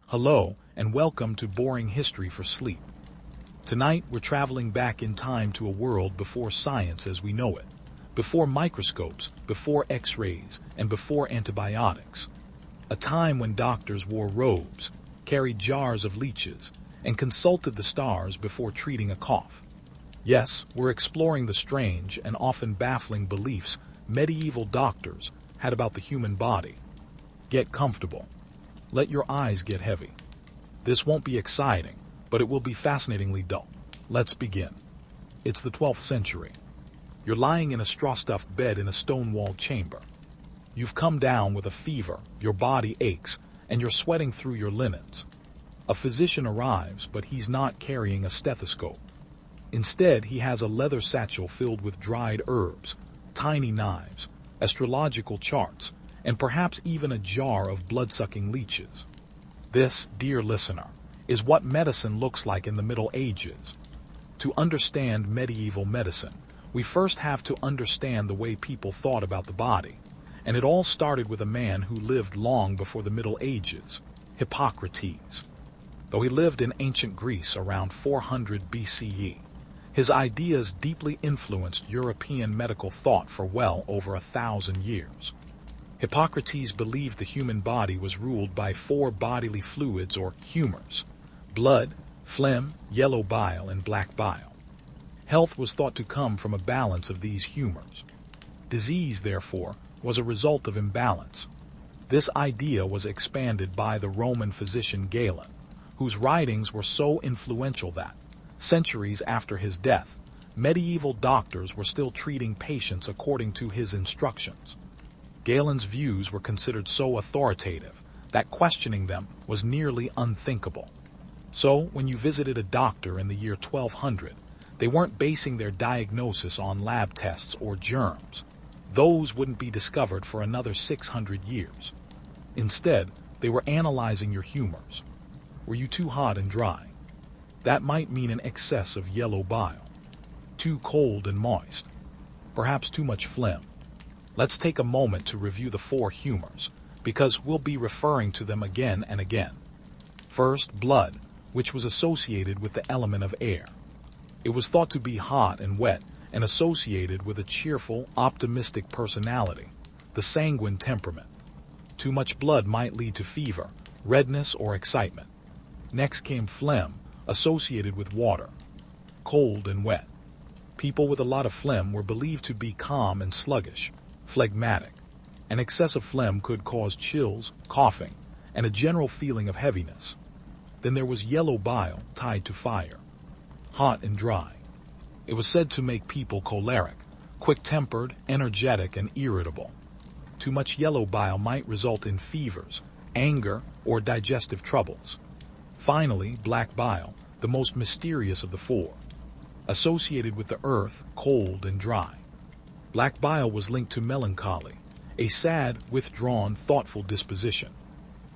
Hello, and welcome to Boring History for Sleep. Tonight, we're traveling back in time to a world before science as we know it, before microscopes, before X-rays, and before antibiotics. A time when doctors wore robes, carried jars of leeches, and consulted the stars before treating a cough. Yes, we're exploring the strange and often baffling beliefs medieval doctors had about the human body. Get comfortable. Let your eyes get heavy. This won't be exciting, but it will be fascinatingly dull. Let's begin. It's the 12th century. You're lying in a straw-stuffed bed in a stone-walled chamber. You've come down with a fever, your body aches, and you're sweating through your linens. A physician arrives, but he's not carrying a stethoscope. Instead, he has a leather satchel filled with dried herbs, tiny knives, astrological charts, and perhaps even a jar of blood-sucking leeches. This, dear listener, is what medicine looks like in the Middle Ages. To understand medieval medicine, we first have to understand the way people thought about the body. And it all started with a man who lived long before the Middle Ages, Hippocrates. Though he lived in ancient Greece around 400 BCE, his ideas deeply influenced European medical thought for well over 1,000 years. Hippocrates believed the human body was ruled by 4 bodily fluids or humors: blood, phlegm, yellow bile, and black bile. Health was thought to come from a balance of these humors. Disease, therefore, was a result of imbalance. This idea was expanded by the Roman physician Galen, whose writings were so influential that, centuries after his death, medieval doctors were still treating patients according to his instructions. Galen's views were considered so authoritative that questioning them was nearly unthinkable. So, when you visited a doctor in the year 1200, they weren't basing their diagnosis on lab tests or germs. Those wouldn't be discovered for another 600 years. Instead, they were analyzing your humors. Were you too hot and dry? That might mean an excess of yellow bile. Too cold and moist? Perhaps too much phlegm. Let's take a moment to review the 4 humors, because we'll be referring to them again and again. First, blood, which was associated with the element of air. It was thought to be hot and wet and associated with a cheerful, optimistic personality, the sanguine temperament. Too much blood might lead to fever, redness, or excitement. Next came phlegm, associated with water, cold and wet. People with a lot of phlegm were believed to be calm and sluggish, phlegmatic. An excessive phlegm could cause chills, coughing, and a general feeling of heaviness. Then there was yellow bile tied to fire, hot and dry. It was said to make people choleric, quick-tempered, energetic, and irritable. Too much yellow bile might result in fevers, anger, or digestive troubles. Finally, black bile, the most mysterious of the 4, associated with the earth, cold and dry. Black bile was linked to melancholy, a sad, withdrawn, thoughtful disposition.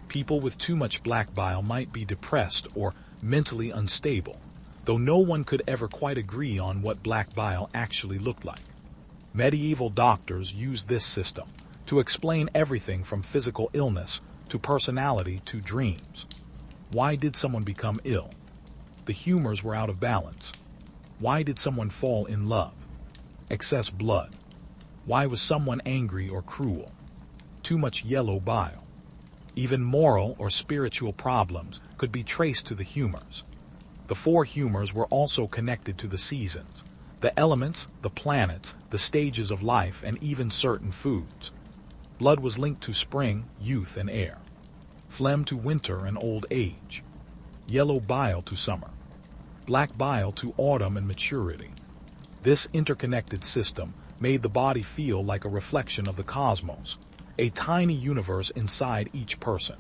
People with too much black bile might be depressed or mentally unstable, though no one could ever quite agree on what black bile actually looked like. Medieval doctors used this system to explain everything from physical illness to personality to dreams. Why did someone become ill? The humors were out of balance. Why did someone fall in love? Excess blood. Why was someone angry or cruel? Too much yellow bile. Even moral or spiritual problems could be traced to the humors. The 4 humors were also connected to the seasons, the elements, the planets, the stages of life, and even certain foods. Blood was linked to spring, youth, and air. Phlegm to winter and old age. Yellow bile to summer. Black bile to autumn and maturity. This interconnected system made the body feel like a reflection of the cosmos, a tiny universe inside each person.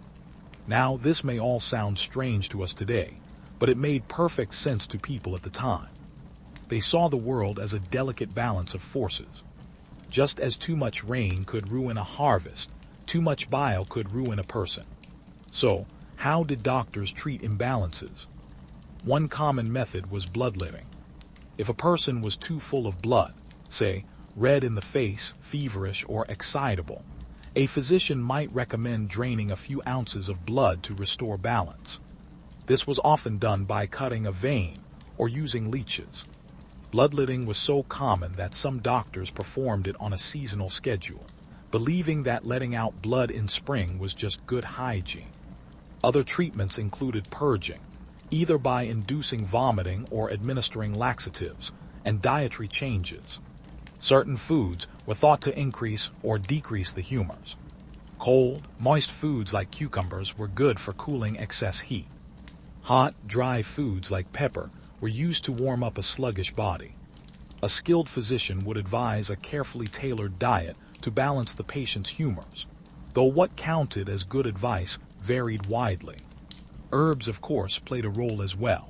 Now, this may all sound strange to us today, but it made perfect sense to people at the time. They saw the world as a delicate balance of forces. Just as too much rain could ruin a harvest, too much bile could ruin a person. So, how did doctors treat imbalances? One common method was bloodletting. If a person was too full of blood, say, red in the face, feverish, or excitable, a physician might recommend draining a few ounces of blood to restore balance. This was often done by cutting a vein or using leeches. Bloodletting was so common that some doctors performed it on a seasonal schedule, believing that letting out blood in spring was just good hygiene. Other treatments included purging, either by inducing vomiting or administering laxatives, and dietary changes. Certain foods were thought to increase or decrease the humors. Cold, moist foods like cucumbers were good for cooling excess heat. Hot, dry foods like pepper were used to warm up a sluggish body. A skilled physician would advise a carefully tailored diet to balance the patient's humors, though what counted as good advice varied widely. Herbs, of course, played a role as well.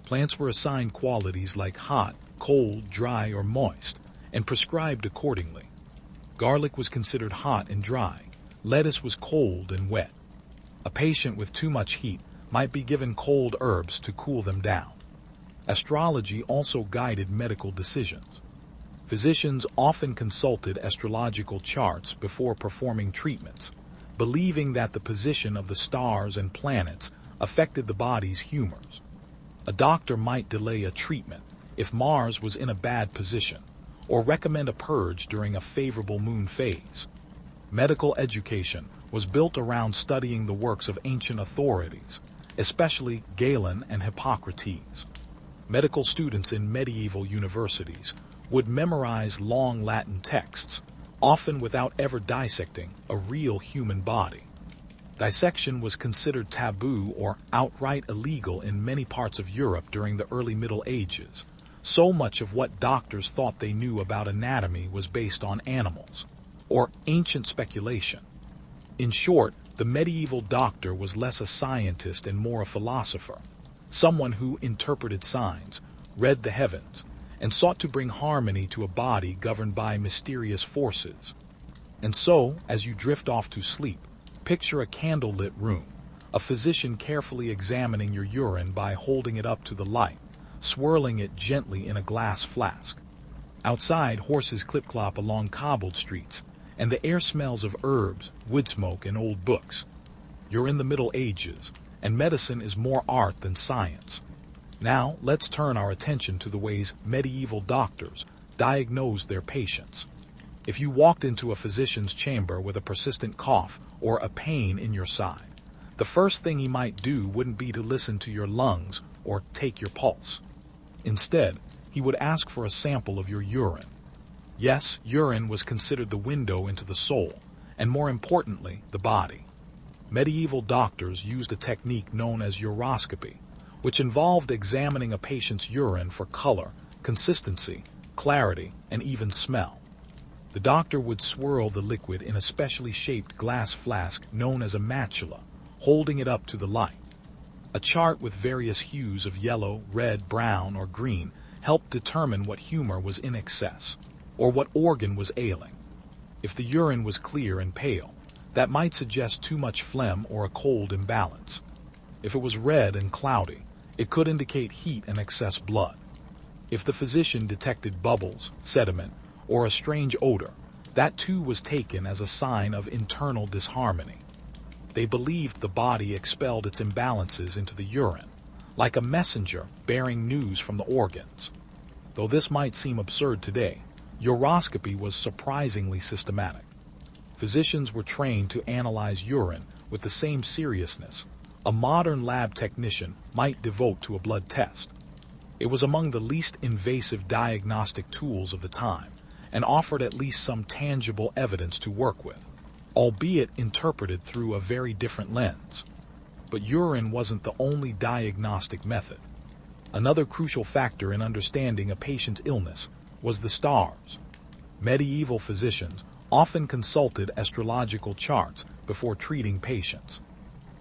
Plants were assigned qualities like hot, cold, dry, or moist, and prescribed accordingly. Garlic was considered hot and dry. Lettuce was cold and wet. A patient with too much heat might be given cold herbs to cool them down. Astrology also guided medical decisions. Physicians often consulted astrological charts before performing treatments, believing that the position of the stars and planets affected the body's humors. A doctor might delay a treatment if Mars was in a bad position, or recommend a purge during a favorable moon phase. Medical education was built around studying the works of ancient authorities, especially Galen and Hippocrates. Medical students in medieval universities would memorize long Latin texts, often without ever dissecting a real human body. Dissection was considered taboo or outright illegal in many parts of Europe during the early Middle Ages. So much of what doctors thought they knew about anatomy was based on animals, or ancient speculation. In short, the medieval doctor was less a scientist and more a philosopher, someone who interpreted signs, read the heavens, and sought to bring harmony to a body governed by mysterious forces. And so, as you drift off to sleep, picture a candlelit room, a physician carefully examining your urine by holding it up to the light, swirling it gently in a glass flask. Outside, horses clip-clop along cobbled streets, and the air smells of herbs, wood smoke, and old books. You're in the Middle Ages, and medicine is more art than science. Now, let's turn our attention to the ways medieval doctors diagnosed their patients. If you walked into a physician's chamber with a persistent cough or a pain in your side, the first thing he might do wouldn't be to listen to your lungs or take your pulse. Instead, he would ask for a sample of your urine. Yes, urine was considered the window into the soul, and more importantly, the body. Medieval doctors used a technique known as uroscopy, which involved examining a patient's urine for color, consistency, clarity, and even smell. The doctor would swirl the liquid in a specially shaped glass flask known as a matula, holding it up to the light. A chart with various hues of yellow, red, brown, or green helped determine what humor was in excess, or what organ was ailing. If the urine was clear and pale, that might suggest too much phlegm or a cold imbalance. If it was red and cloudy, it could indicate heat and excess blood. If the physician detected bubbles, sediment, or a strange odor, that too was taken as a sign of internal disharmony. They believed the body expelled its imbalances into the urine, like a messenger bearing news from the organs. Though this might seem absurd today, uroscopy was surprisingly systematic. Physicians were trained to analyze urine with the same seriousness a modern lab technician might devote to a blood test. It was among the least invasive diagnostic tools of the time, and offered at least some tangible evidence to work with, albeit interpreted through a very different lens. But urine wasn't the only diagnostic method. Another crucial factor in understanding a patient's illness was the stars. Medieval physicians often consulted astrological charts before treating patients.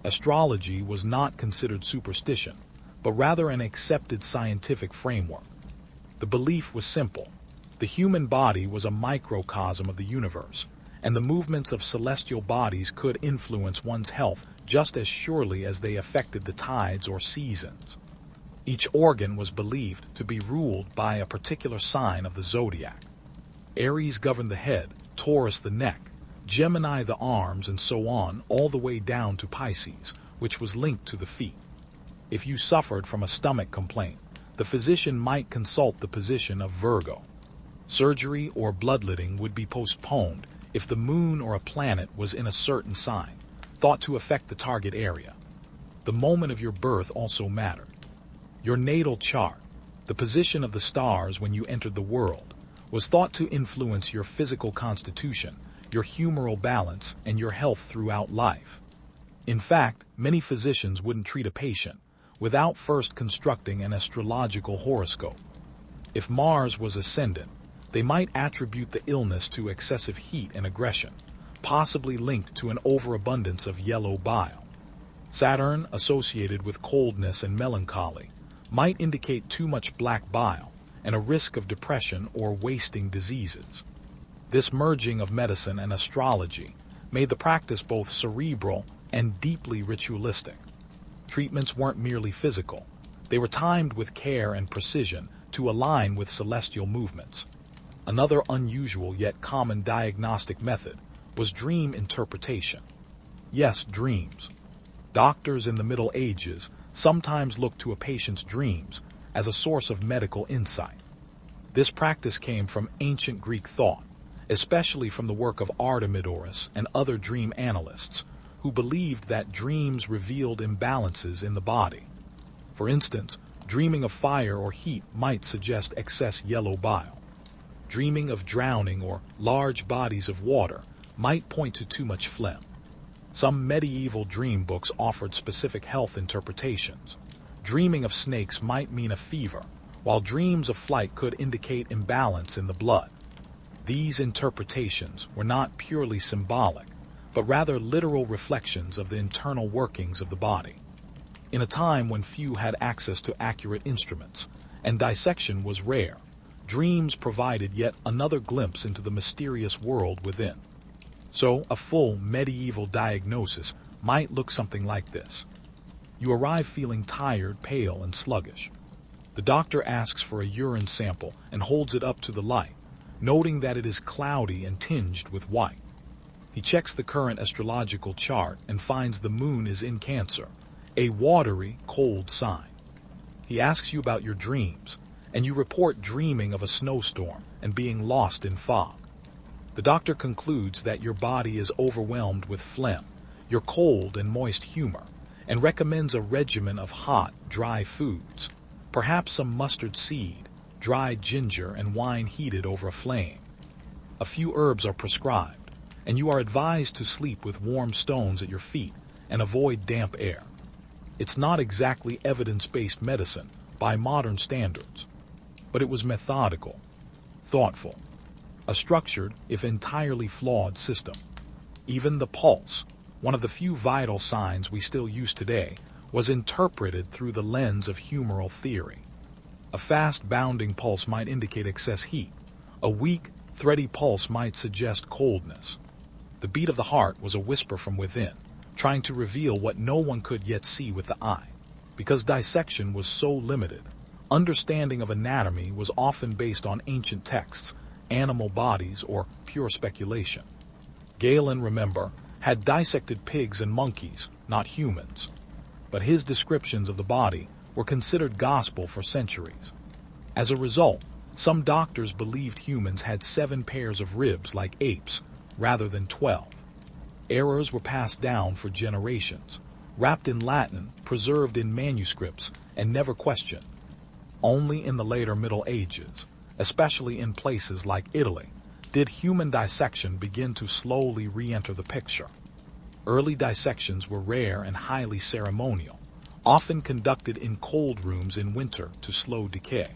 Astrology was not considered superstition, but rather an accepted scientific framework. The belief was simple. The human body was a microcosm of the universe, and the movements of celestial bodies could influence one's health just as surely as they affected the tides or seasons. Each organ was believed to be ruled by a particular sign of the zodiac. Aries governed the head, Taurus the neck, Gemini the arms, and so on, all the way down to Pisces, which was linked to the feet. If you suffered from a stomach complaint, the physician might consult the position of Virgo. Surgery or bloodletting would be postponed if the moon or a planet was in a certain sign, thought to affect the target area. The moment of your birth also mattered. Your natal chart, the position of the stars when you entered the world, was thought to influence your physical constitution, your humoral balance, and your health throughout life. In fact, many physicians wouldn't treat a patient without first constructing an astrological horoscope. If Mars was ascendant, they might attribute the illness to excessive heat and aggression, possibly linked to an overabundance of yellow bile. Saturn, associated with coldness and melancholy, might indicate too much black bile and a risk of depression or wasting diseases. This merging of medicine and astrology made the practice both cerebral and deeply ritualistic. Treatments weren't merely physical. They were timed with care and precision to align with celestial movements. Another unusual yet common diagnostic method was dream interpretation. Yes, dreams. Doctors in the Middle Ages sometimes looked to a patient's dreams as a source of medical insight. This practice came from ancient Greek thought, especially from the work of Artemidorus and other dream analysts, who believed that dreams revealed imbalances in the body. For instance, dreaming of fire or heat might suggest excess yellow bile. Dreaming of drowning or large bodies of water might point to too much phlegm. Some medieval dream books offered specific health interpretations. Dreaming of snakes might mean a fever, while dreams of flight could indicate imbalance in the blood. These interpretations were not purely symbolic, but rather literal reflections of the internal workings of the body. In a time when few had access to accurate instruments, and dissection was rare, dreams provided yet another glimpse into the mysterious world within. So, a full medieval diagnosis might look something like this. You arrive feeling tired, pale, and sluggish. The doctor asks for a urine sample and holds it up to the light, noting that it is cloudy and tinged with white. He checks the current astrological chart and finds the moon is in Cancer, a watery, cold sign. He asks you about your dreams, and you report dreaming of a snowstorm and being lost in fog. The doctor concludes that your body is overwhelmed with phlegm, your cold and moist humor, and recommends a regimen of hot, dry foods, perhaps some mustard seed, dried ginger, and wine heated over a flame. A few herbs are prescribed, and you are advised to sleep with warm stones at your feet and avoid damp air. It's not exactly evidence-based medicine by modern standards, but it was methodical, thoughtful, a structured, if entirely flawed system. Even the pulse, one of the few vital signs we still use today, was interpreted through the lens of humoral theory. A fast bounding pulse might indicate excess heat. A weak, thready pulse might suggest coldness. The beat of the heart was a whisper from within, trying to reveal what no one could yet see with the eye. Because dissection was so limited, understanding of anatomy was often based on ancient texts, animal bodies, or pure speculation. Galen, remember, had dissected pigs and monkeys, not humans. But his descriptions of the body were considered gospel for centuries. As a result, some doctors believed humans had 7 pairs of ribs like apes, rather than 12. Errors were passed down for generations, wrapped in Latin, preserved in manuscripts, and never questioned. Only in the later Middle Ages, especially in places like Italy, did human dissection begin to slowly re-enter the picture. Early dissections were rare and highly ceremonial, often conducted in cold rooms in winter to slow decay.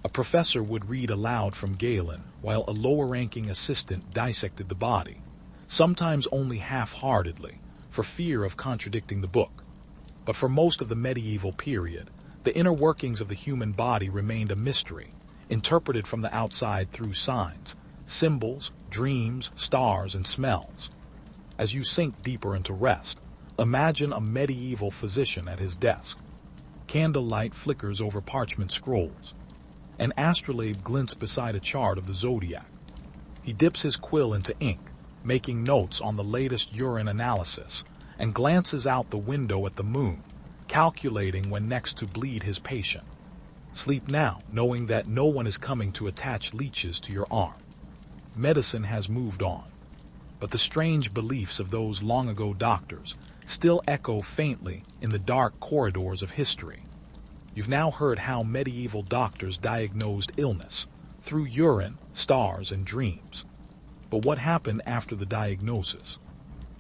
A professor would read aloud from Galen while a lower-ranking assistant dissected the body, sometimes only half-heartedly, for fear of contradicting the book. But for most of the medieval period, the inner workings of the human body remained a mystery, interpreted from the outside through signs, symbols, dreams, stars, and smells. As you sink deeper into rest, imagine a medieval physician at his desk. Candlelight flickers over parchment scrolls. An astrolabe glints beside a chart of the zodiac. He dips his quill into ink, making notes on the latest urine analysis, and glances out the window at the moon, calculating when next to bleed his patient. Sleep now, knowing that no one is coming to attach leeches to your arm. Medicine has moved on, but the strange beliefs of those long-ago doctors still echo faintly in the dark corridors of history. You've now heard how medieval doctors diagnosed illness through urine, stars, and dreams. But what happened after the diagnosis?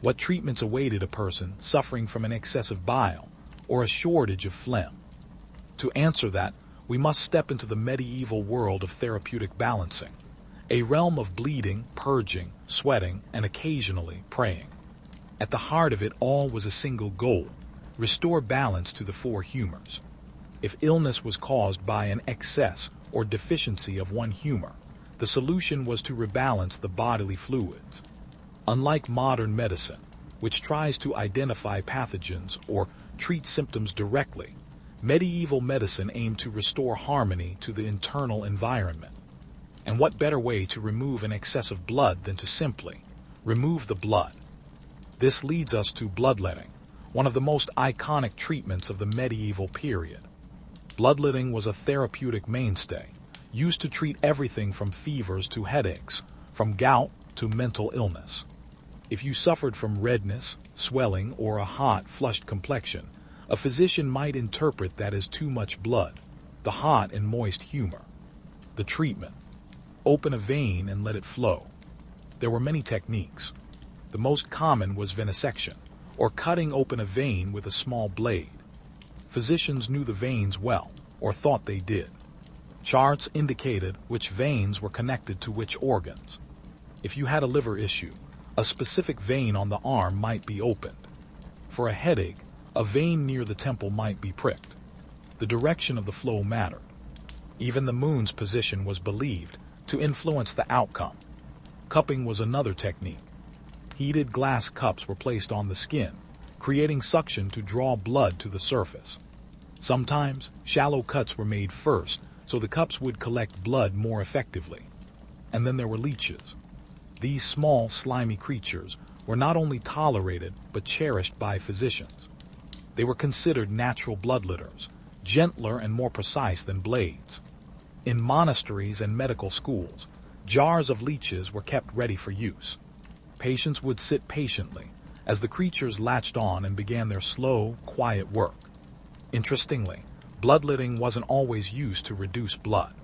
What treatments awaited a person suffering from an excess of bile or a shortage of phlegm? To answer that, we must step into the medieval world of therapeutic balancing, a realm of bleeding, purging, sweating, and occasionally praying. At the heart of it all was a single goal: restore balance to the four humors. If illness was caused by an excess or deficiency of one humor, the solution was to rebalance the bodily fluids. Unlike modern medicine, which tries to identify pathogens or treat symptoms directly, medieval medicine aimed to restore harmony to the internal environment. And what better way to remove an excess of blood than to simply remove the blood? This leads us to bloodletting, one of the most iconic treatments of the medieval period. Bloodletting was a therapeutic mainstay, used to treat everything from fevers to headaches, from gout to mental illness. If you suffered from redness, swelling, or a hot, flushed complexion, a physician might interpret that as too much blood, the hot and moist humor. The treatment: open a vein and let it flow. There were many techniques. The most common was venesection, or cutting open a vein with a small blade. Physicians knew the veins well, or thought they did. Charts indicated which veins were connected to which organs. If you had a liver issue, a specific vein on the arm might be opened. For a headache, a vein near the temple might be pricked. The direction of the flow mattered. Even the moon's position was believed to influence the outcome. Cupping was another technique. Heated glass cups were placed on the skin, creating suction to draw blood to the surface. Sometimes, shallow cuts were made first, so the cups would collect blood more effectively. And then there were leeches. These small, slimy creatures were not only tolerated, but cherished by physicians. They were considered natural bloodletters, gentler and more precise than blades. In monasteries and medical schools, jars of leeches were kept ready for use. Patients would sit patiently as the creatures latched on and began their slow, quiet work. Interestingly, bloodletting wasn't always used to reduce blood.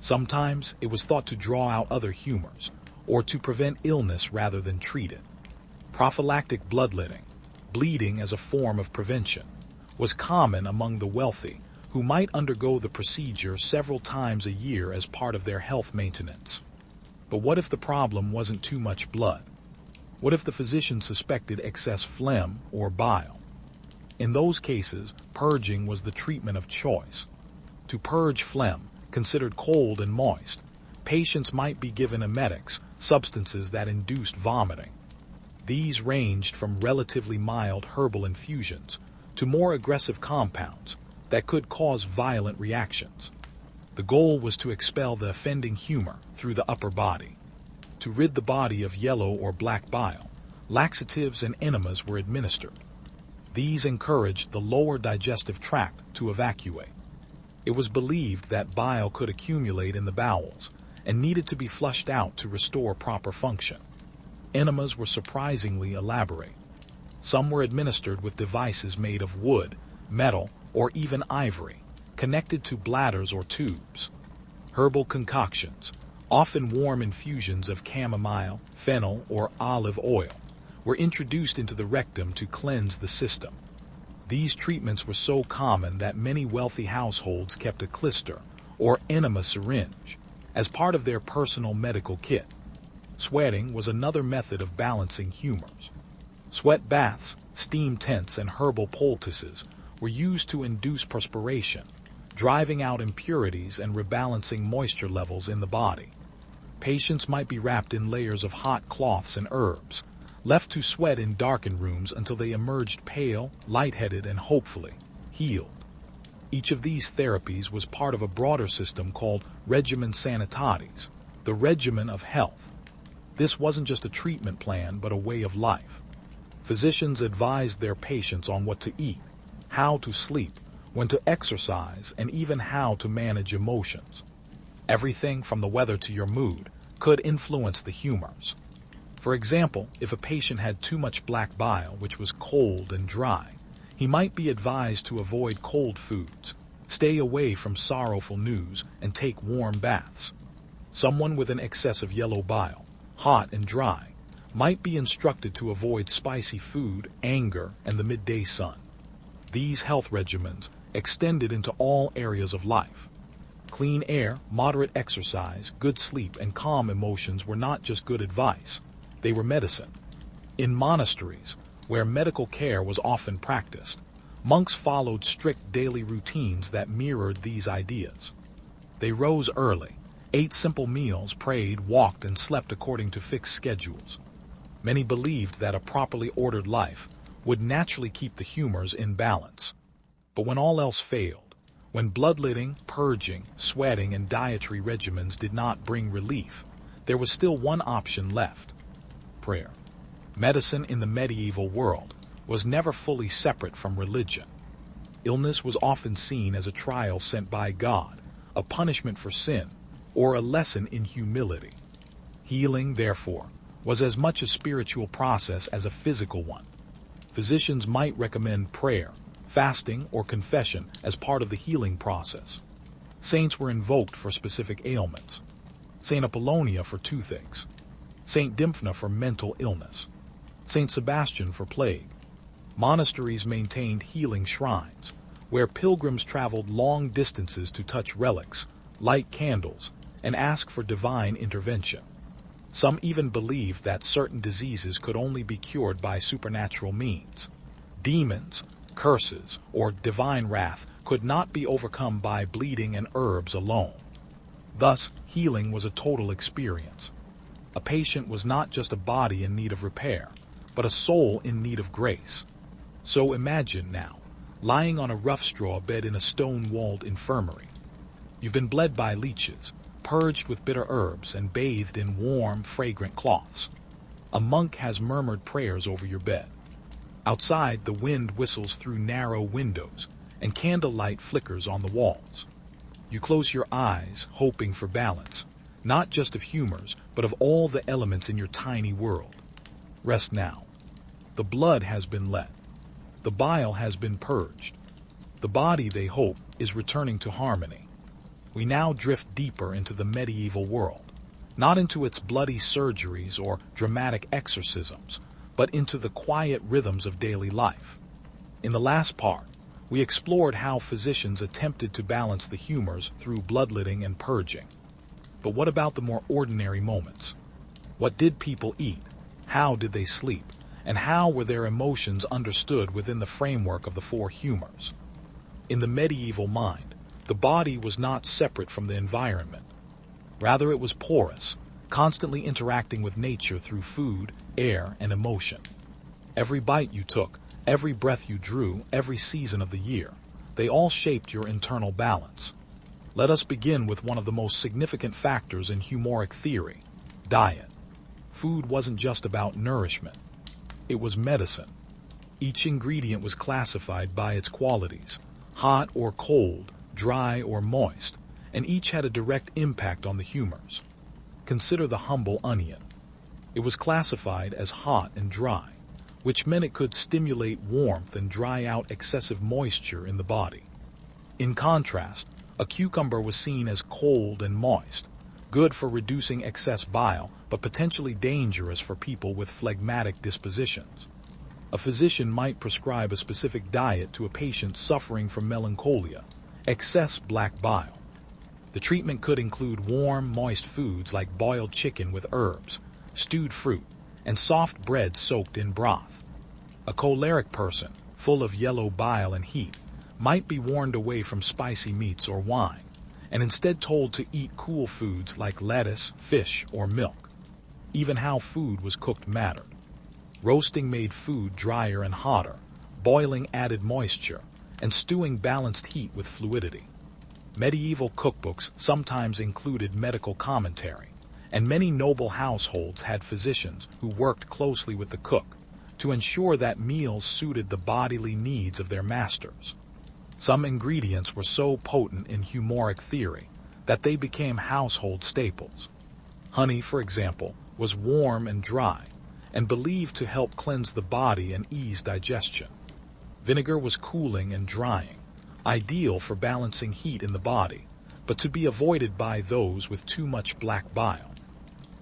Sometimes it was thought to draw out other humors, or to prevent illness rather than treat it. Prophylactic bloodletting, bleeding as a form of prevention, was common among the wealthy, who might undergo the procedure several times a year as part of their health maintenance. But what if the problem wasn't too much blood? What if the physician suspected excess phlegm or bile? In those cases, purging was the treatment of choice. To purge phlegm, considered cold and moist, patients might be given emetics, substances that induced vomiting. These ranged from relatively mild herbal infusions to more aggressive compounds that could cause violent reactions. The goal was to expel the offending humor through the upper body. To rid the body of yellow or black bile, laxatives and enemas were administered. These encouraged the lower digestive tract to evacuate. It was believed that bile could accumulate in the bowels and needed to be flushed out to restore proper function. Enemas were surprisingly elaborate. Some were administered with devices made of wood, metal, or even ivory, connected to bladders or tubes. Herbal concoctions, often warm infusions of chamomile, fennel, or olive oil, were introduced into the rectum to cleanse the system. These treatments were so common that many wealthy households kept a clister, or enema syringe, as part of their personal medical kit. Sweating was another method of balancing humors. Sweat baths, steam tents, and herbal poultices were used to induce perspiration, driving out impurities and rebalancing moisture levels in the body. Patients might be wrapped in layers of hot cloths and herbs, left to sweat in darkened rooms until they emerged pale, lightheaded, and hopefully healed. Each of these therapies was part of a broader system called regimen sanitatis, the regimen of health. This wasn't just a treatment plan, but a way of life. Physicians advised their patients on what to eat, how to sleep, when to exercise, and even how to manage emotions. Everything from the weather to your mood could influence the humors. For example, if a patient had too much black bile, which was cold and dry, he might be advised to avoid cold foods, stay away from sorrowful news, and take warm baths. Someone with an excess of yellow bile, hot and dry, might be instructed to avoid spicy food, anger, and the midday sun. These health regimens extended into all areas of life. Clean air, moderate exercise, good sleep, and calm emotions were not just good advice. They were medicine. In monasteries, where medical care was often practiced, monks followed strict daily routines that mirrored these ideas. They rose early, ate simple meals, prayed, walked, and slept according to fixed schedules. Many believed that a properly ordered life would naturally keep the humors in balance. But when all else failed, when bloodletting, purging, sweating, and dietary regimens did not bring relief, there was still one option left: prayer. Medicine in the medieval world was never fully separate from religion. Illness was often seen as a trial sent by God, a punishment for sin, or a lesson in humility. Healing, therefore, was as much a spiritual process as a physical one. Physicians might recommend prayer, fasting, or confession as part of the healing process. Saints were invoked for specific ailments. Saint Apollonia for toothaches, Saint Dymphna for mental illness, Saint Sebastian for plague. Monasteries maintained healing shrines, where pilgrims traveled long distances to touch relics, light candles, and ask for divine intervention. Some even believed that certain diseases could only be cured by supernatural means. Demons, curses, or divine wrath could not be overcome by bleeding and herbs alone. Thus, healing was a total experience. A patient was not just a body in need of repair, but a soul in need of grace. So imagine now, lying on a rough straw bed in a stone-walled infirmary. You've been bled by leeches, purged with bitter herbs, and bathed in warm, fragrant cloths. A monk has murmured prayers over your bed. Outside, the wind whistles through narrow windows, and candlelight flickers on the walls. You close your eyes, hoping for balance, not just of humors, but of all the elements in your tiny world. Rest now. The blood has been let. The bile has been purged. The body, they hope, is returning to harmony. We now drift deeper into the medieval world, not into its bloody surgeries or dramatic exorcisms, but into the quiet rhythms of daily life. In the last part, we explored how physicians attempted to balance the humors through bloodletting and purging. But what about the more ordinary moments? What did people eat? How did they sleep? And how were their emotions understood within the framework of the four humors? In the medieval mind, the body was not separate from the environment. Rather, it was porous, constantly interacting with nature through food, air, and emotion. Every bite you took, every breath you drew, every season of the year, they all shaped your internal balance. Let us begin with one of the most significant factors in humoric theory: diet. Food wasn't just about nourishment. It was medicine. Each ingredient was classified by its qualities: hot or cold, dry or moist, and each had a direct impact on the humors. Consider the humble onion. It was classified as hot and dry, which meant it could stimulate warmth and dry out excessive moisture in the body. In contrast, a cucumber was seen as cold and moist, good for reducing excess bile, but potentially dangerous for people with phlegmatic dispositions. A physician might prescribe a specific diet to a patient suffering from melancholia, excess black bile. The treatment could include warm, moist foods like boiled chicken with herbs, stewed fruit, and soft bread soaked in broth. A choleric person, full of yellow bile and heat, might be warned away from spicy meats or wine, and instead told to eat cool foods like lettuce, fish, or milk. Even how food was cooked mattered. Roasting made food drier and hotter, boiling added moisture, and stewing balanced heat with fluidity. Medieval cookbooks sometimes included medical commentary, and many noble households had physicians who worked closely with the cook to ensure that meals suited the bodily needs of their masters. Some ingredients were so potent in humoric theory that they became household staples. Honey, for example, was warm and dry, and believed to help cleanse the body and ease digestion. Vinegar was cooling and drying, ideal for balancing heat in the body, but to be avoided by those with too much black bile.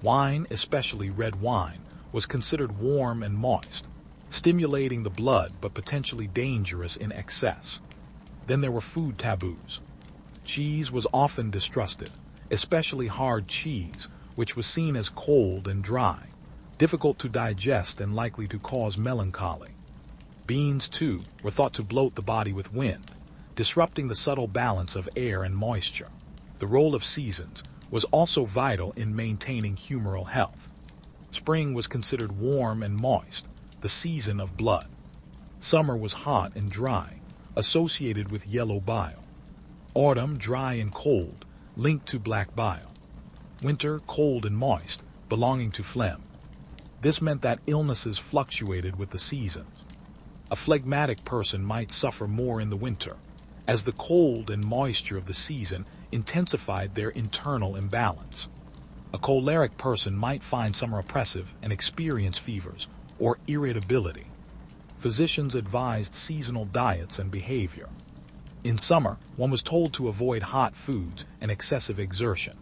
Wine, especially red wine, was considered warm and moist, stimulating the blood but potentially dangerous in excess. Then there were food taboos. Cheese was often distrusted, especially hard cheese, which was seen as cold and dry, difficult to digest and likely to cause melancholy. Beans, too, were thought to bloat the body with wind, disrupting the subtle balance of air and moisture. The role of seasons was also vital in maintaining humoral health. Spring was considered warm and moist, the season of blood. Summer was hot and dry, associated with yellow bile. Autumn, dry and cold, linked to black bile. Winter, cold and moist, belonging to phlegm. This meant that illnesses fluctuated with the seasons. A phlegmatic person might suffer more in the winter, as the cold and moisture of the season intensified their internal imbalance. A choleric person might find summer oppressive and experience fevers or irritability. Physicians advised seasonal diets and behavior. In summer, one was told to avoid hot foods and excessive exertion.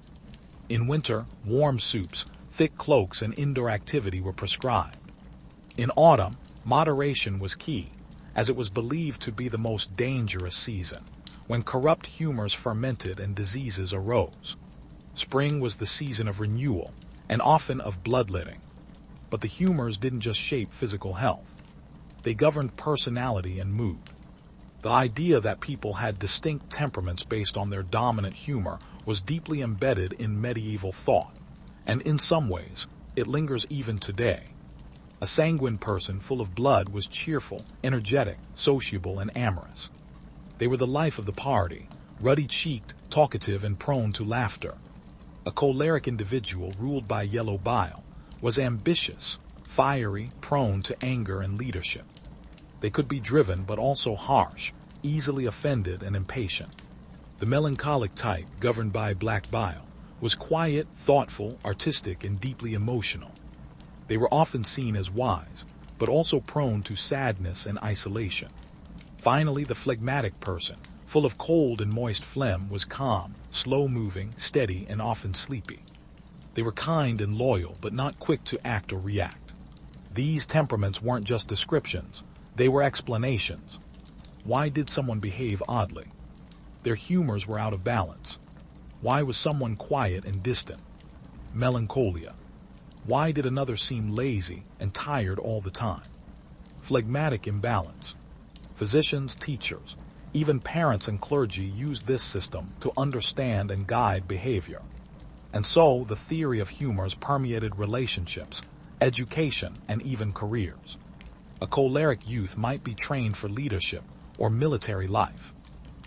In winter, warm soups, thick cloaks, and indoor activity were prescribed. In autumn, moderation was key, as it was believed to be the most dangerous season, when corrupt humors fermented and diseases arose. Spring was the season of renewal, and often of bloodletting. But the humors didn't just shape physical health. They governed personality and mood. The idea that people had distinct temperaments based on their dominant humor was deeply embedded in medieval thought, and in some ways, it lingers even today. A sanguine person full of blood was cheerful, energetic, sociable, and amorous. They were the life of the party, ruddy-cheeked, talkative, and prone to laughter. A choleric individual ruled by yellow bile was ambitious, fiery, prone to anger and leadership. They could be driven but also harsh, easily offended and impatient. The melancholic type, governed by black bile, was quiet, thoughtful, artistic, and deeply emotional. They were often seen as wise, but also prone to sadness and isolation. Finally, the phlegmatic person, full of cold and moist phlegm, was calm, slow-moving, steady, and often sleepy. They were kind and loyal, but not quick to act or react. These temperaments weren't just descriptions, they were explanations. Why did someone behave oddly? Their humors were out of balance. Why was someone quiet and distant? Melancholia. Why did another seem lazy and tired all the time? Phlegmatic imbalance. Physicians, teachers, even parents and clergy used this system to understand and guide behavior. And so the theory of humors permeated relationships, education, and even careers. A choleric youth might be trained for leadership or military life.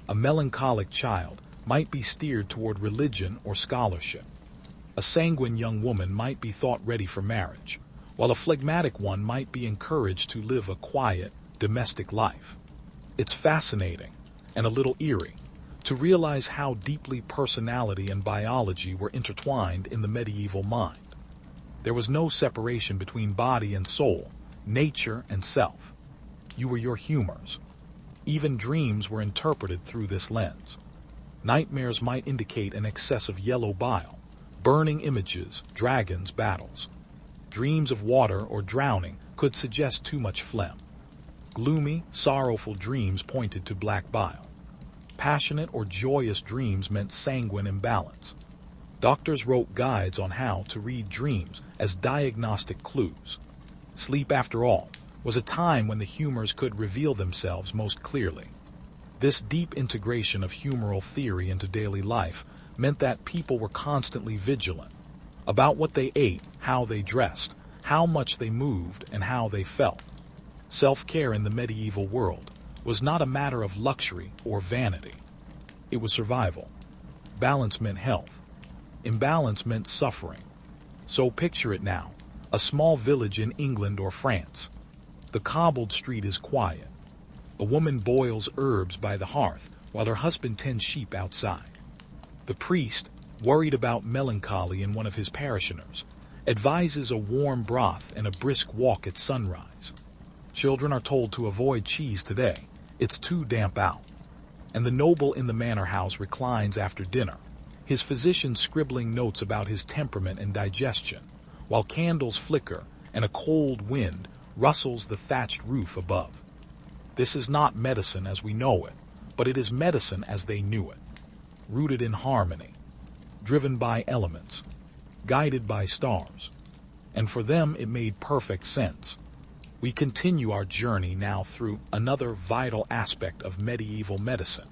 A melancholic child might be steered toward religion or scholarship. A sanguine young woman might be thought ready for marriage, while a phlegmatic one might be encouraged to live a quiet, domestic life. It's fascinating, and a little eerie, to realize how deeply personality and biology were intertwined in the medieval mind. There was no separation between body and soul, nature and self. You were your humors. Even dreams were interpreted through this lens. Nightmares might indicate an excess of yellow bile, burning images, dragons, battles. Dreams of water or drowning could suggest too much phlegm. Gloomy, sorrowful dreams pointed to black bile. Passionate or joyous dreams meant sanguine imbalance. Doctors wrote guides on how to read dreams as diagnostic clues. Sleep, after all, was a time when the humors could reveal themselves most clearly. This deep integration of humoral theory into daily life meant that people were constantly vigilant about what they ate, how they dressed, how much they moved, and how they felt. Self-care in the medieval world was not a matter of luxury or vanity. It was survival. Balance meant health. Imbalance meant suffering. So picture it now, a small village in England or France. The cobbled street is quiet. A woman boils herbs by the hearth while her husband tends sheep outside. The priest, worried about melancholy in one of his parishioners, advises a warm broth and a brisk walk at sunrise. Children are told to avoid cheese today, it's too damp out. And the noble in the manor house reclines after dinner, his physician scribbling notes about his temperament and digestion, while candles flicker and a cold wind rustles the thatched roof above. This is not medicine as we know it, but it is medicine as they knew it, rooted in harmony, driven by elements, guided by stars. And for them it made perfect sense. We continue our journey now through another vital aspect of medieval medicine,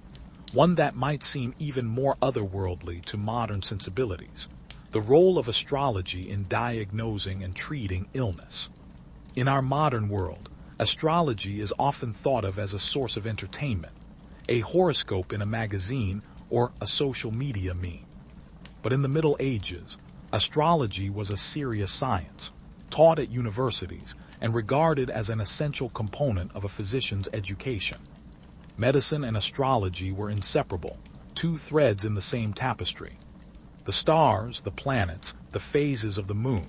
one that might seem even more otherworldly to modern sensibilities: the role of astrology in diagnosing and treating illness. In our modern world, astrology is often thought of as a source of entertainment, a horoscope in a magazine, or a social media meme. But in the Middle Ages, astrology was a serious science, taught at universities, and regarded as an essential component of a physician's education. Medicine and astrology were inseparable, two threads in the same tapestry. The stars, the planets, the phases of the moon,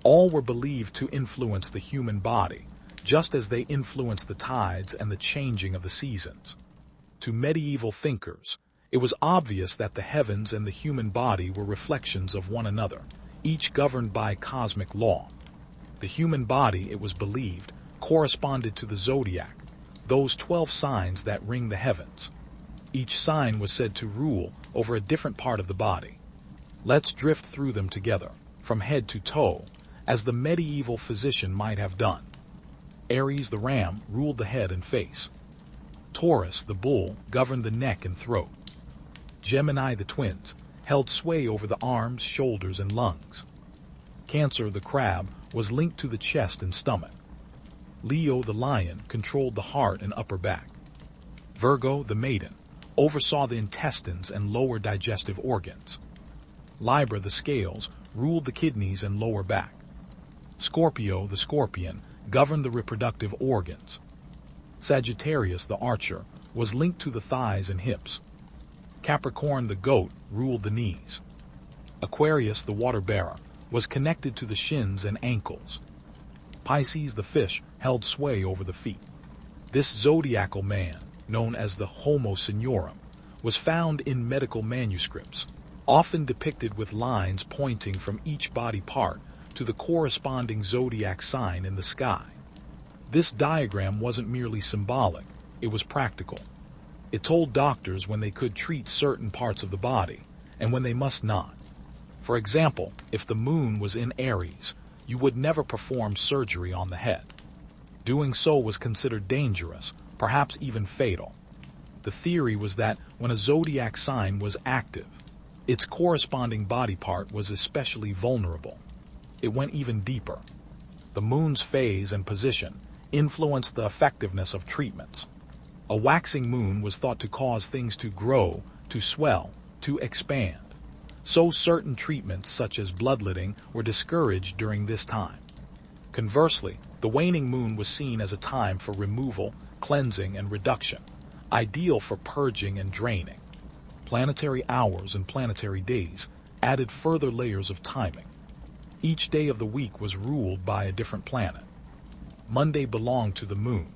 all were believed to influence the human body, just as they influence the tides and the changing of the seasons. To medieval thinkers, it was obvious that the heavens and the human body were reflections of one another, each governed by cosmic law. The human body, it was believed, corresponded to the zodiac, those 12 signs that ring the heavens. Each sign was said to rule over a different part of the body. Let's drift through them together, from head to toe, as the medieval physician might have done. Aries, the ram, ruled the head and face. Taurus, the bull, governed the neck and throat. Gemini, the twins, held sway over the arms, shoulders, and lungs. Cancer, the crab, was linked to the chest and stomach. Leo, the lion, controlled the heart and upper back. Virgo, the maiden, oversaw the intestines and lower digestive organs. Libra, the scales, ruled the kidneys and lower back. Scorpio, the scorpion, governed the reproductive organs. Sagittarius, the archer, was linked to the thighs and hips. Capricorn, the goat, ruled the knees. Aquarius, the water bearer, was connected to the shins and ankles. Pisces, the fish, held sway over the feet. This zodiacal man, known as the Homo Signorum, was found in medical manuscripts, often depicted with lines pointing from each body part to the corresponding zodiac sign in the sky. This diagram wasn't merely symbolic, it was practical. It told doctors when they could treat certain parts of the body, and when they must not. For example, if the moon was in Aries, you would never perform surgery on the head. Doing so was considered dangerous, perhaps even fatal. The theory was that when a zodiac sign was active, its corresponding body part was especially vulnerable. It went even deeper. The moon's phase and position influenced the effectiveness of treatments. A waxing moon was thought to cause things to grow, to swell, to expand. So certain treatments such as bloodletting were discouraged during this time. Conversely, the waning moon was seen as a time for removal, cleansing, and reduction, ideal for purging and draining. Planetary hours and planetary days added further layers of timing. Each day of the week was ruled by a different planet. Monday belonged to the moon,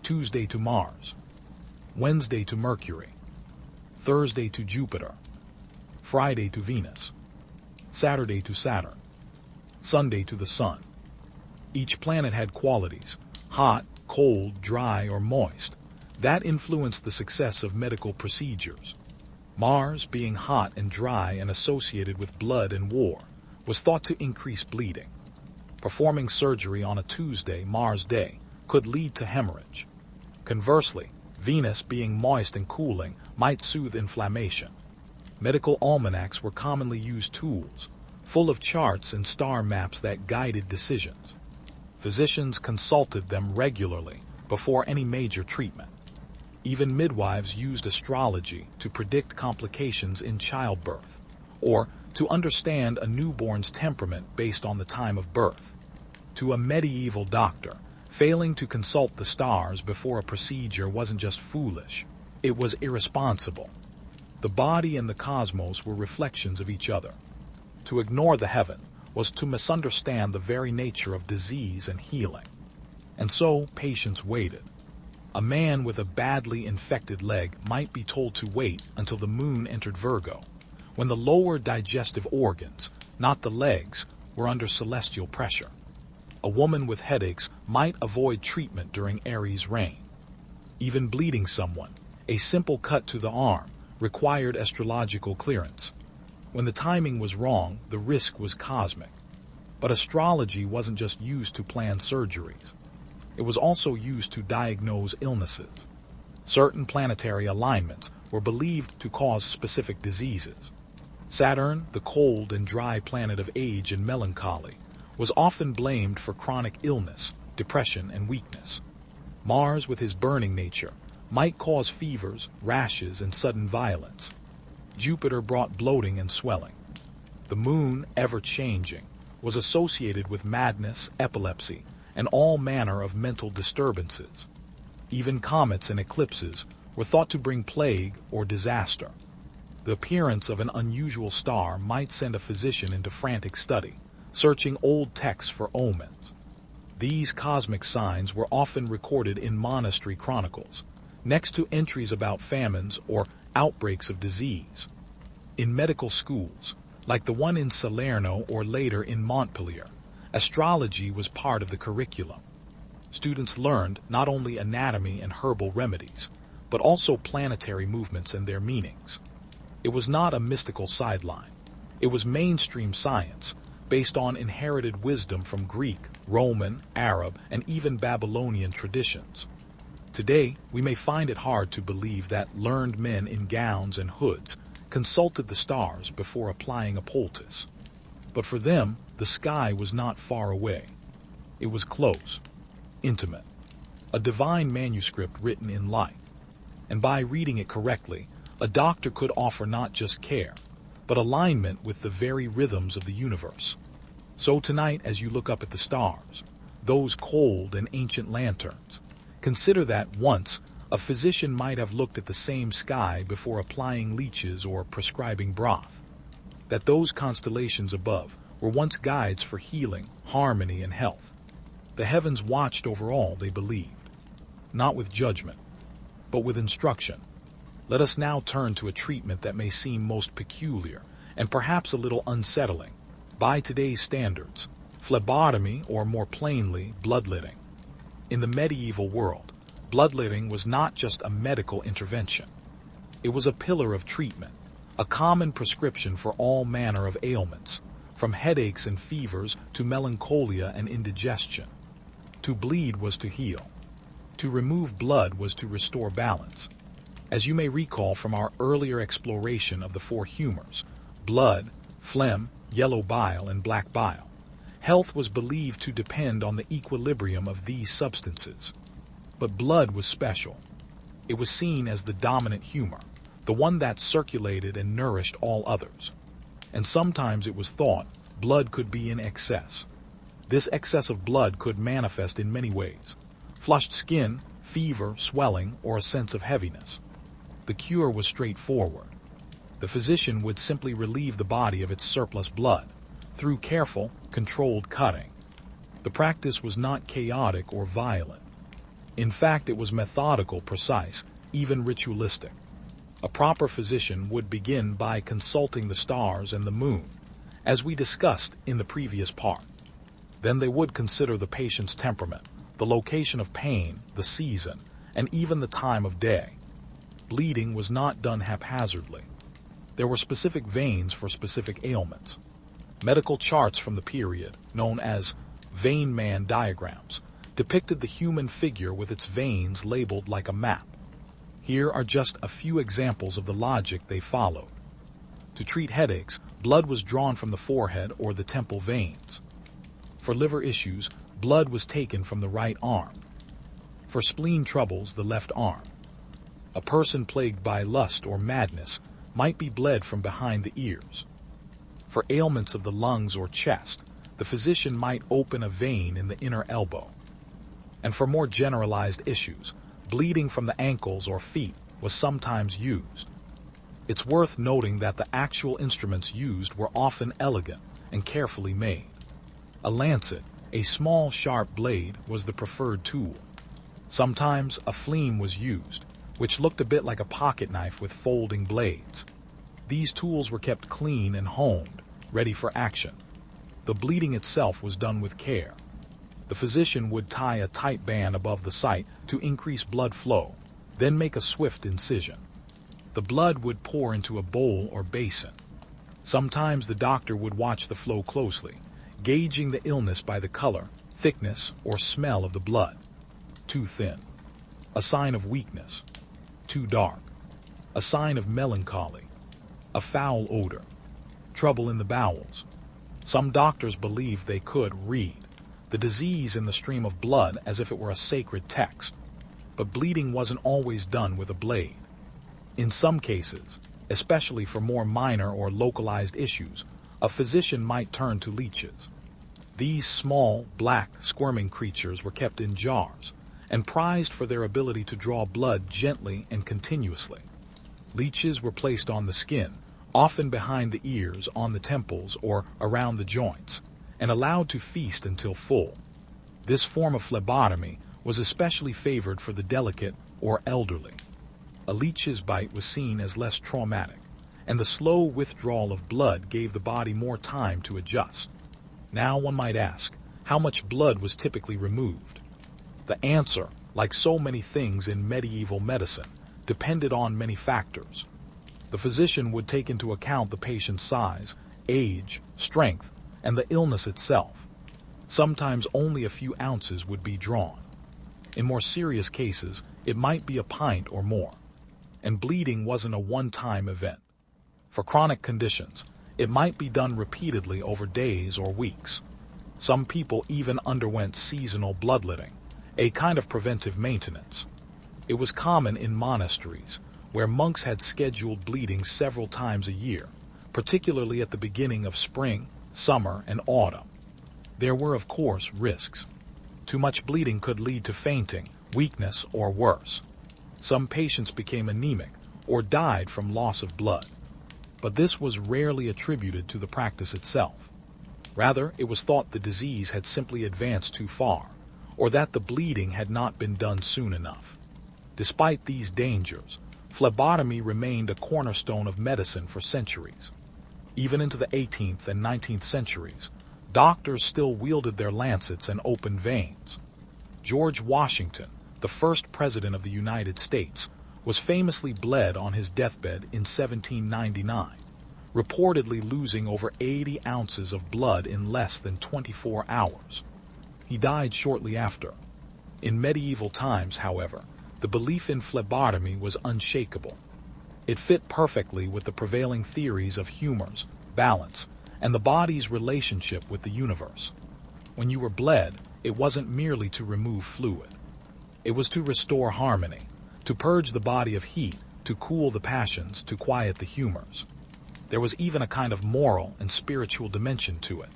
Tuesday to Mars, Wednesday to Mercury, Thursday to Jupiter, Friday to Venus, Saturday to Saturn, Sunday to the Sun. Each planet had qualities, hot, cold, dry, or moist, that influenced the success of medical procedures. Mars, being hot and dry and associated with blood and war, was thought to increase bleeding. Performing surgery on a Tuesday, Mars Day, could lead to hemorrhage. Conversely, Venus, being moist and cooling, might soothe inflammation. Medical almanacs were commonly used tools, full of charts and star maps that guided decisions. Physicians consulted them regularly before any major treatment. Even midwives used astrology to predict complications in childbirth, or to understand a newborn's temperament based on the time of birth, to a medieval doctor failing to consult the stars before a procedure wasn't just foolish, it was irresponsible. The body and the cosmos were reflections of each other. To ignore the heaven was to misunderstand the very nature of disease and healing. And so patients waited. A man with a badly infected leg might be told to wait until the moon entered Virgo, when the lower digestive organs, not the legs, were under celestial pressure. A woman with headaches might avoid treatment during Aries reign. Even bleeding someone, a simple cut to the arm, required astrological clearance. When the timing was wrong, the risk was cosmic. But astrology wasn't just used to plan surgeries. It was also used to diagnose illnesses. Certain planetary alignments were believed to cause specific diseases. Saturn, the cold and dry planet of age and melancholy, was often blamed for chronic illness, depression, and weakness. Mars, with his burning nature, might cause fevers, rashes, and sudden violence. Jupiter brought bloating and swelling. The moon, ever-changing, was associated with madness, epilepsy, and all manner of mental disturbances. Even comets and eclipses were thought to bring plague or disaster. The appearance of an unusual star might send a physician into frantic study, searching old texts for omens. These cosmic signs were often recorded in monastery chronicles, next to entries about famines or outbreaks of disease. In medical schools, like the one in Salerno or later in Montpellier, astrology was part of the curriculum. Students learned not only anatomy and herbal remedies, but also planetary movements and their meanings. It was not a mystical sideline. It was mainstream science, based on inherited wisdom from Greek, Roman, Arab, and even Babylonian traditions. Today, we may find it hard to believe that learned men in gowns and hoods consulted the stars before applying a poultice. But for them, the sky was not far away. It was close, intimate, a divine manuscript written in light. And by reading it correctly, a doctor could offer not just care, but alignment with the very rhythms of the universe. So tonight, as you look up at the stars, those cold and ancient lanterns, consider that once a physician might have looked at the same sky before applying leeches or prescribing broth. That those constellations above were once guides for healing, harmony, and health. The heavens watched over all they believed, not with judgment, but with instruction. Let us now turn to a treatment that may seem most peculiar and perhaps a little unsettling by today's standards: phlebotomy, or more plainly, bloodletting. In the medieval world, bloodletting was not just a medical intervention. It was a pillar of treatment, a common prescription for all manner of ailments, from headaches and fevers to melancholia and indigestion. To bleed was to heal. To remove blood was to restore balance. As you may recall from our earlier exploration of the four humors, blood, phlegm, yellow bile, and black bile, health was believed to depend on the equilibrium of these substances. But blood was special. It was seen as the dominant humor, the one that circulated and nourished all others. And sometimes it was thought blood could be in excess. This excess of blood could manifest in many ways: flushed skin, fever, swelling, or a sense of heaviness. The cure was straightforward. The physician would simply relieve the body of its surplus blood through careful, controlled cutting. The practice was not chaotic or violent. In fact, it was methodical, precise, even ritualistic. A proper physician would begin by consulting the stars and the moon, as we discussed in the previous part. Then they would consider the patient's temperament, the location of pain, the season, and even the time of day. Bleeding was not done haphazardly. There were specific veins for specific ailments. Medical charts from the period, known as vein man diagrams, depicted the human figure with its veins labeled like a map. Here are just a few examples of the logic they followed. To treat headaches, blood was drawn from the forehead or the temple veins. For liver issues, blood was taken from the right arm. For spleen troubles, the left arm. A person plagued by lust or madness might be bled from behind the ears. For ailments of the lungs or chest, the physician might open a vein in the inner elbow. And for more generalized issues, bleeding from the ankles or feet was sometimes used. It's worth noting that the actual instruments used were often elegant and carefully made. A lancet, a small sharp blade, was the preferred tool. Sometimes a fleam was used, which looked a bit like a pocket knife with folding blades. These tools were kept clean and honed, ready for action. The bleeding itself was done with care. The physician would tie a tight band above the site to increase blood flow, then make a swift incision. The blood would pour into a bowl or basin. Sometimes the doctor would watch the flow closely, gauging the illness by the color, thickness, or smell of the blood. Too thin, a sign of weakness. Too dark, a sign of melancholy. A foul odor, trouble in the bowels. Some doctors believed they could read the disease in the stream of blood as if it were a sacred text. But bleeding wasn't always done with a blade. In some cases, especially for more minor or localized issues, a physician might turn to leeches. These small, black, squirming creatures were kept in jars and prized for their ability to draw blood gently and continuously. Leeches were placed on the skin, often behind the ears, on the temples, or around the joints, and allowed to feast until full. This form of phlebotomy was especially favored for the delicate or elderly. A leech's bite was seen as less traumatic, and the slow withdrawal of blood gave the body more time to adjust. Now one might ask, how much blood was typically removed? The answer, like so many things in medieval medicine, depended on many factors. The physician would take into account the patient's size, age, strength, and the illness itself. Sometimes only a few ounces would be drawn. In more serious cases, it might be a pint or more. And bleeding wasn't a one-time event. For chronic conditions, it might be done repeatedly over days or weeks. Some people even underwent seasonal bloodletting, a kind of preventive maintenance. It was common in monasteries, where monks had scheduled bleeding several times a year, particularly at the beginning of spring, summer, and autumn. There were, of course, risks. Too much bleeding could lead to fainting, weakness, or worse. Some patients became anemic or died from loss of blood. But this was rarely attributed to the practice itself. Rather, it was thought the disease had simply advanced too far, or that the bleeding had not been done soon enough. Despite these dangers, phlebotomy remained a cornerstone of medicine for centuries. Even into the 18th and 19th centuries, doctors still wielded their lancets and opened veins. George Washington, the first president of the United States, was famously bled on his deathbed in 1799, reportedly losing over 80 ounces of blood in less than 24 hours. He died shortly after. In medieval times, however, the belief in phlebotomy was unshakable. It fit perfectly with the prevailing theories of humors, balance, and the body's relationship with the universe. When you were bled, it wasn't merely to remove fluid. It was to restore harmony, to purge the body of heat, to cool the passions, to quiet the humors. There was even a kind of moral and spiritual dimension to it.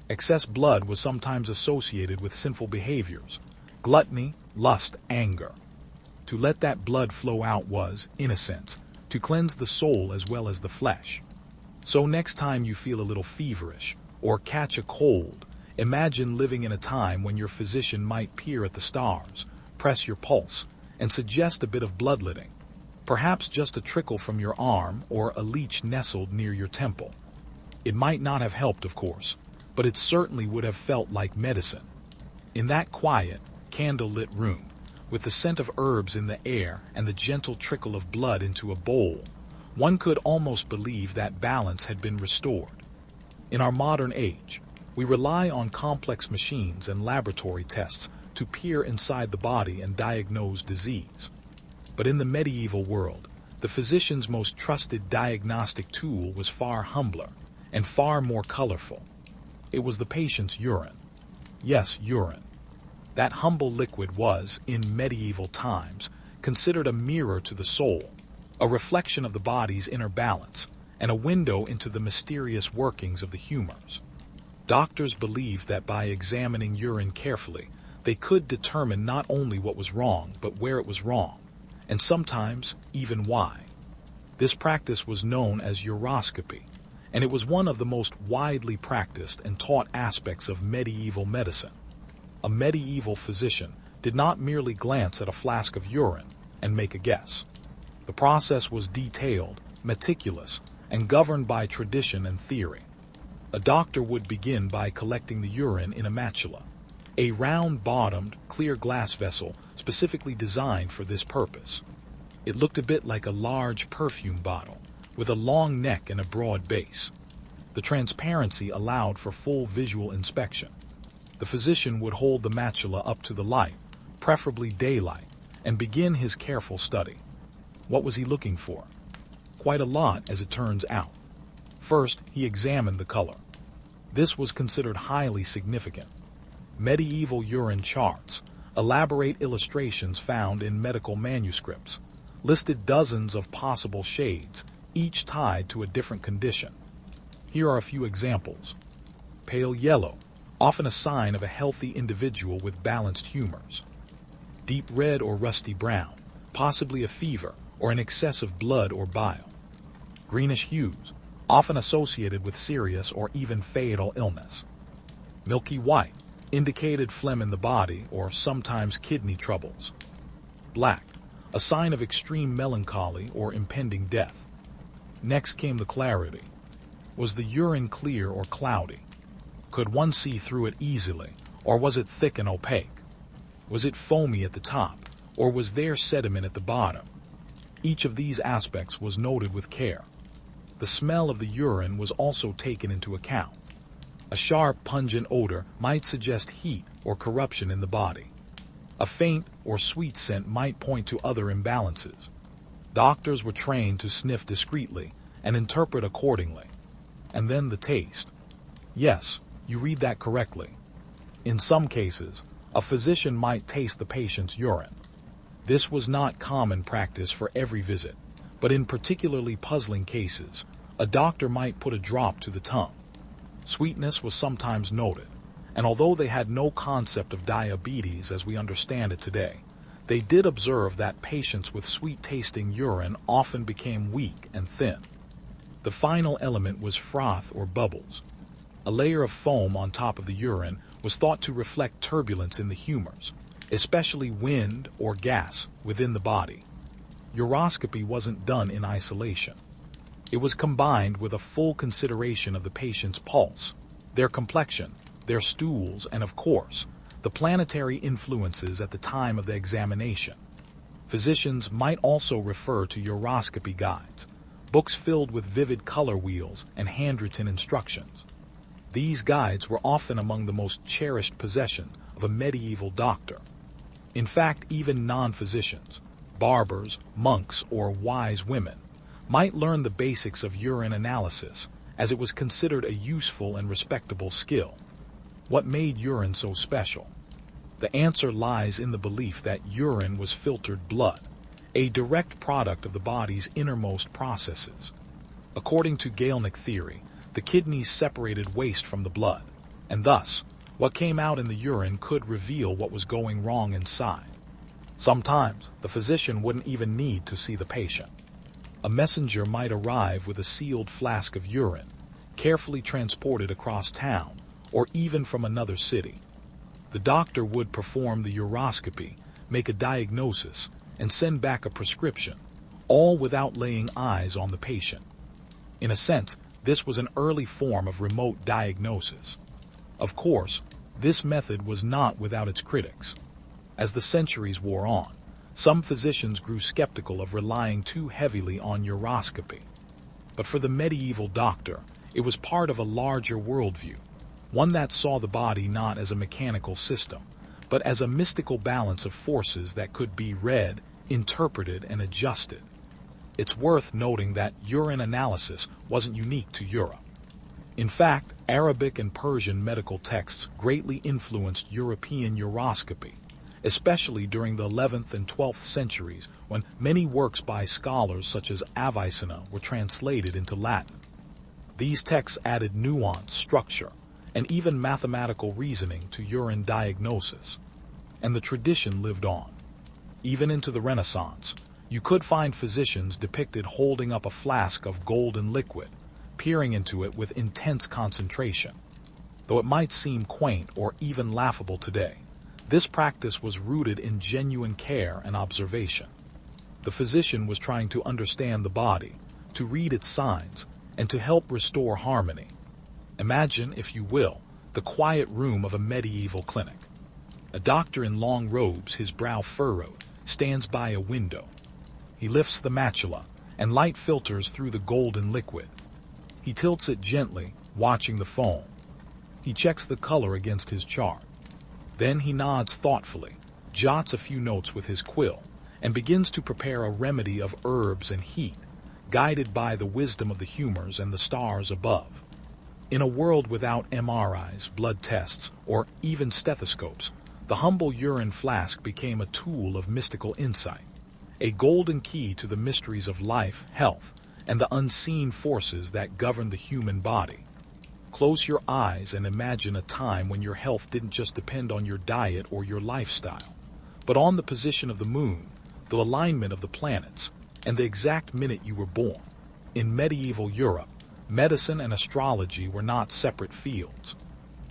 Excess blood was sometimes associated with sinful behaviors, gluttony, lust, anger. To let that blood flow out was, in a sense, to cleanse the soul as well as the flesh. So next time you feel a little feverish or catch a cold, imagine living in a time when your physician might peer at the stars, press your pulse, and suggest a bit of bloodletting, perhaps just a trickle from your arm or a leech nestled near your temple. It might not have helped, of course, but it certainly would have felt like medicine. In that quiet, candle-lit room, with the scent of herbs in the air and the gentle trickle of blood into a bowl, one could almost believe that balance had been restored. In our modern age, we rely on complex machines and laboratory tests to peer inside the body and diagnose disease. But in the medieval world, the physician's most trusted diagnostic tool was far humbler and far more colorful. It was the patient's urine. Yes, urine. That humble liquid was, in medieval times, considered a mirror to the soul, a reflection of the body's inner balance, and a window into the mysterious workings of the humors. Doctors believed that by examining urine carefully, they could determine not only what was wrong, but where it was wrong, and sometimes even why. This practice was known as uroscopy, and it was one of the most widely practiced and taught aspects of medieval medicine. A medieval physician did not merely glance at a flask of urine and make a guess. The process was detailed, meticulous, and governed by tradition and theory. A doctor would begin by collecting the urine in a matula, a round-bottomed, clear glass vessel specifically designed for this purpose. It looked a bit like a large perfume bottle, with a long neck and a broad base. The transparency allowed for full visual inspection. The physician would hold the matula up to the light, preferably daylight, and begin his careful study. What was he looking for? Quite a lot, as it turns out. First, he examined the color. This was considered highly significant. Medieval urine charts, elaborate illustrations found in medical manuscripts, listed dozens of possible shades, each tied to a different condition. Here are a few examples. Pale yellow, often a sign of a healthy individual with balanced humors. Deep red or rusty brown, possibly a fever or an excess of blood or bile. Greenish hues, often associated with serious or even fatal illness. Milky white, indicated phlegm in the body or sometimes kidney troubles. Black, a sign of extreme melancholy or impending death. Next came the clarity. Was the urine clear or cloudy? Could one see through it easily, or was it thick and opaque? Was it foamy at the top, or was there sediment at the bottom? Each of these aspects was noted with care. The smell of the urine was also taken into account. A sharp, pungent odor might suggest heat or corruption in the body. A faint or sweet scent might point to other imbalances. Doctors were trained to sniff discreetly and interpret accordingly. And then the taste. Yes, you read that correctly. In some cases, a physician might taste the patient's urine. This was not common practice for every visit, but in particularly puzzling cases, a doctor might put a drop to the tongue. Sweetness was sometimes noted, and although they had no concept of diabetes as we understand it today, they did observe that patients with sweet-tasting urine often became weak and thin. The final element was froth or bubbles. A layer of foam on top of the urine was thought to reflect turbulence in the humors, especially wind or gas within the body. Uroscopy wasn't done in isolation. It was combined with a full consideration of the patient's pulse, their complexion, their stools, and of course, the planetary influences at the time of the examination. Physicians might also refer to uroscopy guides, books filled with vivid color wheels and handwritten instructions. These guides were often among the most cherished possessions of a medieval doctor. In fact, even non-physicians, barbers, monks, or wise women, might learn the basics of urine analysis, as it was considered a useful and respectable skill. What made urine so special? The answer lies in the belief that urine was filtered blood, a direct product of the body's innermost processes. According to Galenic theory, the kidneys separated waste from the blood, and thus, what came out in the urine could reveal what was going wrong inside. Sometimes, the physician wouldn't even need to see the patient. A messenger might arrive with a sealed flask of urine, carefully transported across town, or even from another city. The doctor would perform the uroscopy, make a diagnosis, and send back a prescription, all without laying eyes on the patient. In a sense, this was an early form of remote diagnosis. Of course, this method was not without its critics. As the centuries wore on, some physicians grew skeptical of relying too heavily on uroscopy. But for the medieval doctor, it was part of a larger worldview, one that saw the body not as a mechanical system, but as a mystical balance of forces that could be read, interpreted, and adjusted. It's worth noting that urine analysis wasn't unique to Europe. In fact, Arabic and Persian medical texts greatly influenced European uroscopy, especially during the 11th and 12th centuries when many works by scholars such as Avicenna were translated into Latin. These texts added nuance, structure, and even mathematical reasoning to urine diagnosis, and the tradition lived on. Even into the Renaissance, you could find physicians depicted holding up a flask of golden liquid, peering into it with intense concentration. Though it might seem quaint or even laughable today, this practice was rooted in genuine care and observation. The physician was trying to understand the body, to read its signs, and to help restore harmony. Imagine, if you will, the quiet room of a medieval clinic. A doctor in long robes, his brow furrowed, stands by a window. He lifts the macula, and light filters through the golden liquid. He tilts it gently, watching the foam. He checks the color against his chart. Then he nods thoughtfully, jots a few notes with his quill, and begins to prepare a remedy of herbs and heat, guided by the wisdom of the humors and the stars above. In a world without MRIs, blood tests, or even stethoscopes, the humble urine flask became a tool of mystical insight, a golden key to the mysteries of life, health, and the unseen forces that govern the human body. Close your eyes and imagine a time when your health didn't just depend on your diet or your lifestyle, but on the position of the moon, the alignment of the planets, and the exact minute you were born. In medieval Europe, medicine and astrology were not separate fields.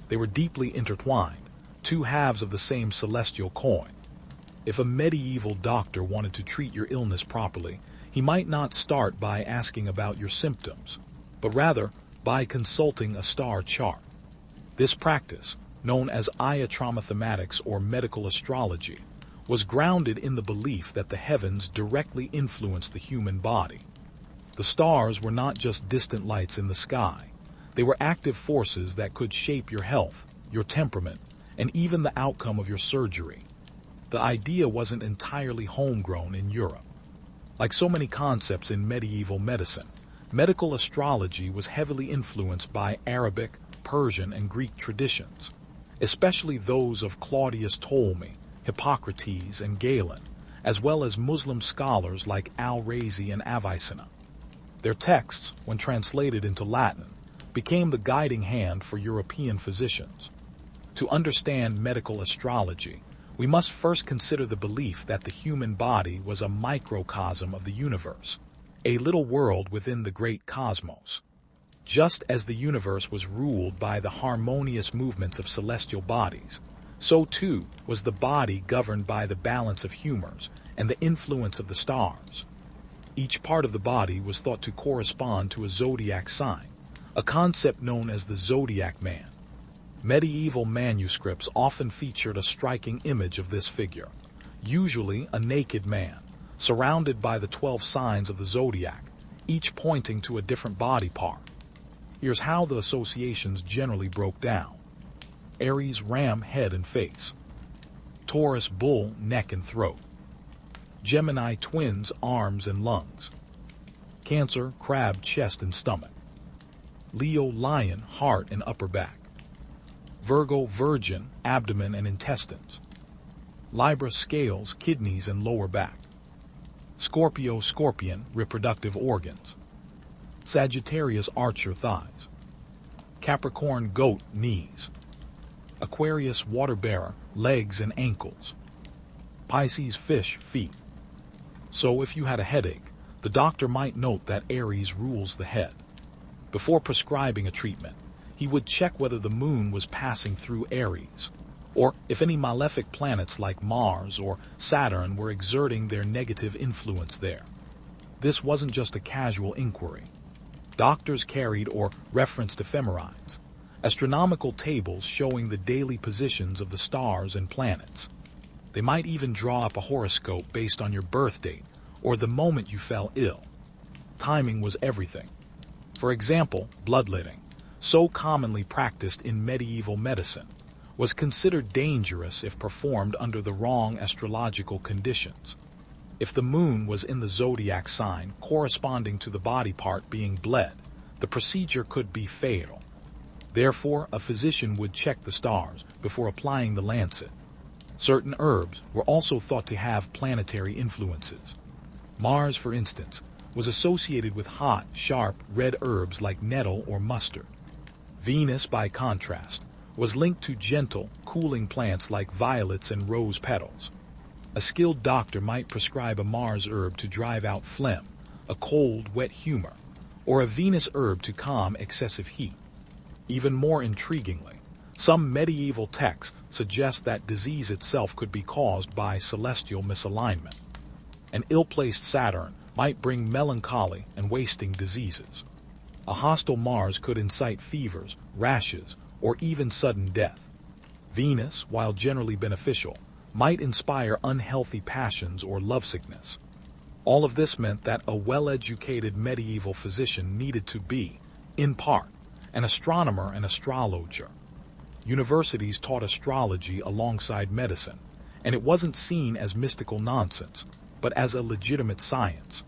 They were deeply intertwined, two halves of the same celestial coin. If a medieval doctor wanted to treat your illness properly, he might not start by asking about your symptoms, but rather by consulting a star chart. This practice, known as iatromathematics or medical astrology, was grounded in the belief that the heavens directly influence the human body. The stars were not just distant lights in the sky. They were active forces that could shape your health, your temperament, and even the outcome of your surgery. The idea wasn't entirely homegrown in Europe. Like so many concepts in medieval medicine, medical astrology was heavily influenced by Arabic, Persian, and Greek traditions, especially those of Claudius Ptolemy, Hippocrates, and Galen, as well as Muslim scholars like Al-Razi and Avicenna. Their texts, when translated into Latin, became the guiding hand for European physicians. To understand medical astrology, we must first consider the belief that the human body was a microcosm of the universe, a little world within the great cosmos. Just as the universe was ruled by the harmonious movements of celestial bodies, so too was the body governed by the balance of humors and the influence of the stars. Each part of the body was thought to correspond to a zodiac sign, a concept known as the zodiac man. Medieval manuscripts often featured a striking image of this figure, usually a naked man, surrounded by the 12 signs of the zodiac, each pointing to a different body part. Here's how the associations generally broke down. Aries, ram, head and face. Taurus, bull, neck and throat. Gemini, twins, arms and lungs. Cancer, crab, chest and stomach. Leo, lion, heart and upper back. Virgo, virgin, abdomen and intestines. Libra, scales, kidneys and lower back. Scorpio, scorpion, reproductive organs. Sagittarius, archer, thighs. Capricorn, goat, knees. Aquarius, water bearer, legs and ankles. Pisces, fish, feet. So if you had a headache, the doctor might note that Aries rules the head. Before prescribing a treatment, he would check whether the moon was passing through Aries, or if any malefic planets like Mars or Saturn were exerting their negative influence there. This wasn't just a casual inquiry. Doctors carried or referenced ephemerides, astronomical tables showing the daily positions of the stars and planets. They might even draw up a horoscope based on your birth date or the moment you fell ill. Timing was everything. For example, bloodletting, so commonly practiced in medieval medicine, was considered dangerous if performed under the wrong astrological conditions. If the moon was in the zodiac sign corresponding to the body part being bled, the procedure could be fatal. Therefore, a physician would check the stars before applying the lancet. Certain herbs were also thought to have planetary influences. Mars, for instance, was associated with hot, sharp, red herbs like nettle or mustard. Venus, by contrast, was linked to gentle, cooling plants like violets and rose petals. A skilled doctor might prescribe a Mars herb to drive out phlegm, a cold, wet humor, or a Venus herb to calm excessive heat. Even more intriguingly, some medieval texts suggest that disease itself could be caused by celestial misalignment. An ill-placed Saturn might bring melancholy and wasting diseases. A hostile Mars could incite fevers, rashes, or even sudden death. Venus, while generally beneficial, might inspire unhealthy passions or lovesickness. All of this meant that a well-educated medieval physician needed to be, in part, an astronomer and astrologer. Universities taught astrology alongside medicine, and it wasn't seen as mystical nonsense, but as a legitimate science.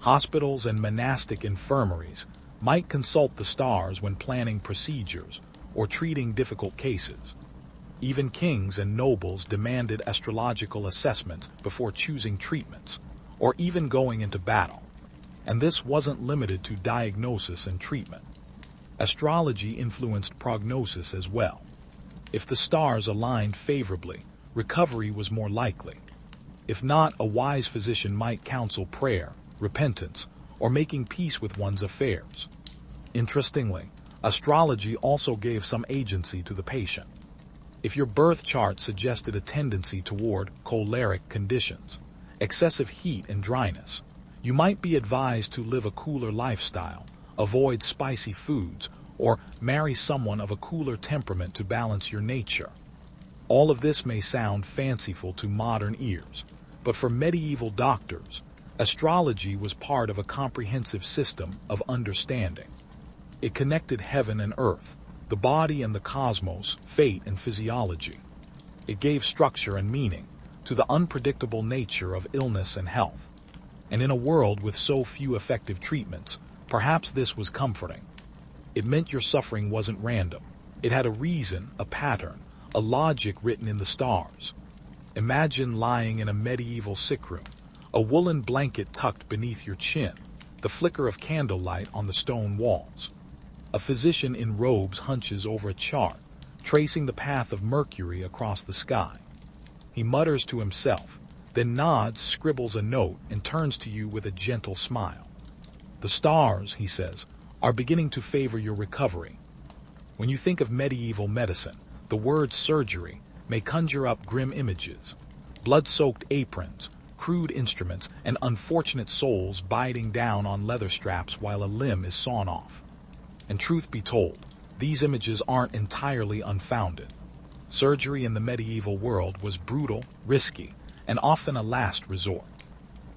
Hospitals and monastic infirmaries might consult the stars when planning procedures or treating difficult cases. Even kings and nobles demanded astrological assessments before choosing treatments, or even going into battle. And this wasn't limited to diagnosis and treatment. Astrology influenced prognosis as well. If the stars aligned favorably, recovery was more likely. If not, a wise physician might counsel prayer, repentance, or making peace with one's affairs. Interestingly, astrology also gave some agency to the patient. If your birth chart suggested a tendency toward choleric conditions, excessive heat and dryness, you might be advised to live a cooler lifestyle, avoid spicy foods, or marry someone of a cooler temperament to balance your nature. All of this may sound fanciful to modern ears, but for medieval doctors, astrology was part of a comprehensive system of understanding. It connected heaven and earth, the body and the cosmos, fate and physiology. It gave structure and meaning to the unpredictable nature of illness and health. And in a world with so few effective treatments, perhaps this was comforting. It meant your suffering wasn't random. It had a reason, a pattern, a logic written in the stars. Imagine lying in a medieval sick room, a woolen blanket tucked beneath your chin, the flicker of candlelight on the stone walls. A physician in robes hunches over a chart, tracing the path of Mercury across the sky. He mutters to himself, then nods, scribbles a note, and turns to you with a gentle smile. The stars, he says, are beginning to favor your recovery. When you think of medieval medicine, the word surgery may conjure up grim images. Blood-soaked aprons, crude instruments, and unfortunate souls biting down on leather straps while a limb is sawn off. And truth be told, these images aren't entirely unfounded. Surgery in the medieval world was brutal, risky, and often a last resort.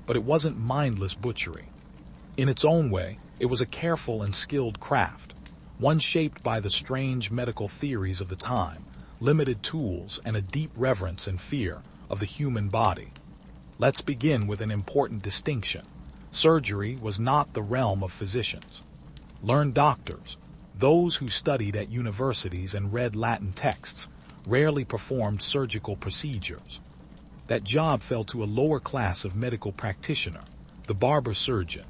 But it wasn't mindless butchery. In its own way, it was a careful and skilled craft, one shaped by the strange medical theories of the time, limited tools, and a deep reverence and fear of the human body. Let's begin with an important distinction. Surgery was not the realm of physicians. Learned doctors, those who studied at universities and read Latin texts, rarely performed surgical procedures. That job fell to a lower class of medical practitioner, the barber surgeon.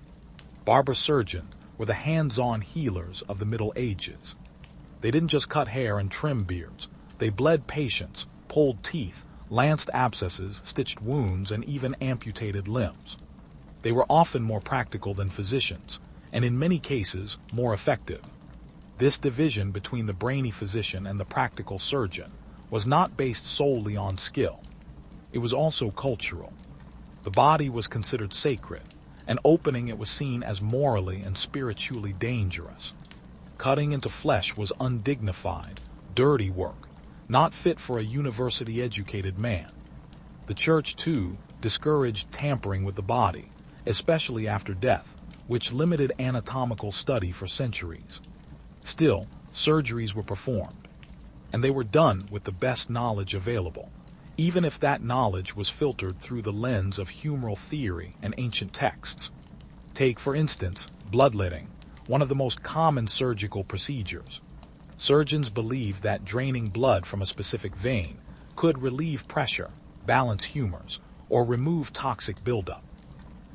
Barber surgeons were the hands-on healers of the Middle Ages. They didn't just cut hair and trim beards. They bled patients, pulled teeth, lanced abscesses, stitched wounds, and even amputated limbs. They were often more practical than physicians, and in many cases, more effective. This division between the brainy physician and the practical surgeon was not based solely on skill. It was also cultural. The body was considered sacred, and opening it was seen as morally and spiritually dangerous. Cutting into flesh was undignified, dirty work, not fit for a university-educated man. The church, too, discouraged tampering with the body, especially after death, which limited anatomical study for centuries. Still, surgeries were performed, and they were done with the best knowledge available, even if that knowledge was filtered through the lens of humoral theory and ancient texts. Take, for instance, bloodletting, one of the most common surgical procedures. Surgeons believed that draining blood from a specific vein could relieve pressure, balance humors, or remove toxic buildup.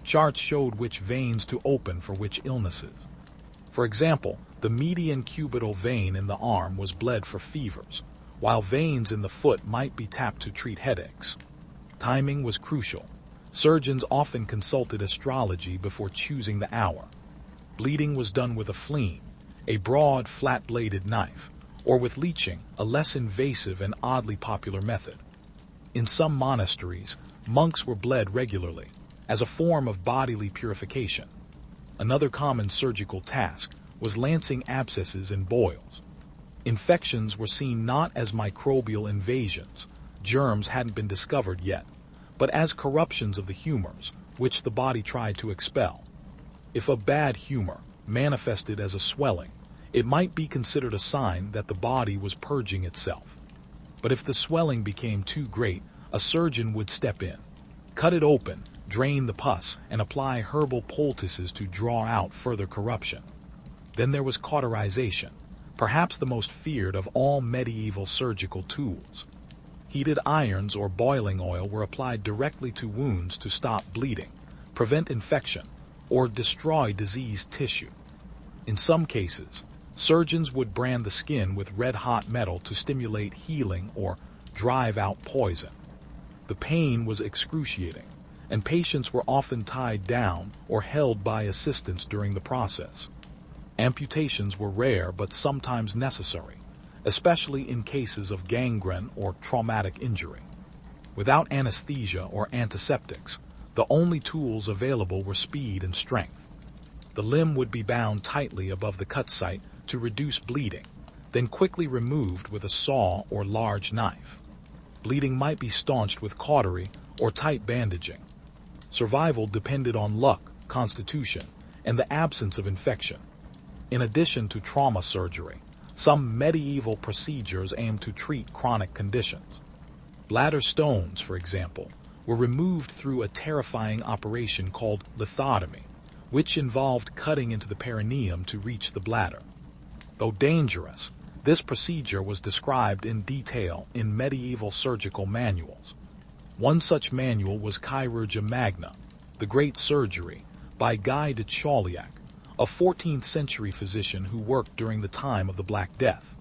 Charts showed which veins to open for which illnesses. For example, the median cubital vein in the arm was bled for fevers, while veins in the foot might be tapped to treat headaches. Timing was crucial. Surgeons often consulted astrology before choosing the hour. Bleeding was done with a fleam, a broad, flat-bladed knife, or with leeching, a less invasive and oddly popular method. In some monasteries, monks were bled regularly, as a form of bodily purification. Another common surgical task was lancing abscesses and boils. Infections were seen not as microbial invasions, germs hadn't been discovered yet, but as corruptions of the humors, which the body tried to expel. If a bad humor manifested as a swelling, it might be considered a sign that the body was purging itself. But if the swelling became too great, a surgeon would step in, cut it open, drain the pus, and apply herbal poultices to draw out further corruption. Then there was cauterization, perhaps the most feared of all medieval surgical tools. Heated irons or boiling oil were applied directly to wounds to stop bleeding, prevent infection, or destroy diseased tissue. In some cases, surgeons would brand the skin with red-hot metal to stimulate healing or drive out poison. The pain was excruciating, and patients were often tied down or held by assistants during the process. Amputations were rare but sometimes necessary, especially in cases of gangrene or traumatic injury. Without anesthesia or antiseptics, the only tools available were speed and strength. The limb would be bound tightly above the cut site to reduce bleeding, then quickly removed with a saw or large knife. Bleeding might be staunched with cautery or tight bandaging. Survival depended on luck, constitution, and the absence of infection. In addition to trauma surgery, some medieval procedures aimed to treat chronic conditions. Bladder stones, for example, were removed through a terrifying operation called lithotomy, which involved cutting into the perineum to reach the bladder. Though dangerous, this procedure was described in detail in medieval surgical manuals. One such manual was Chirurgia Magna, the Great Surgery, by Guy de Chauliac, a 14th century physician who worked during the time of the Black Death.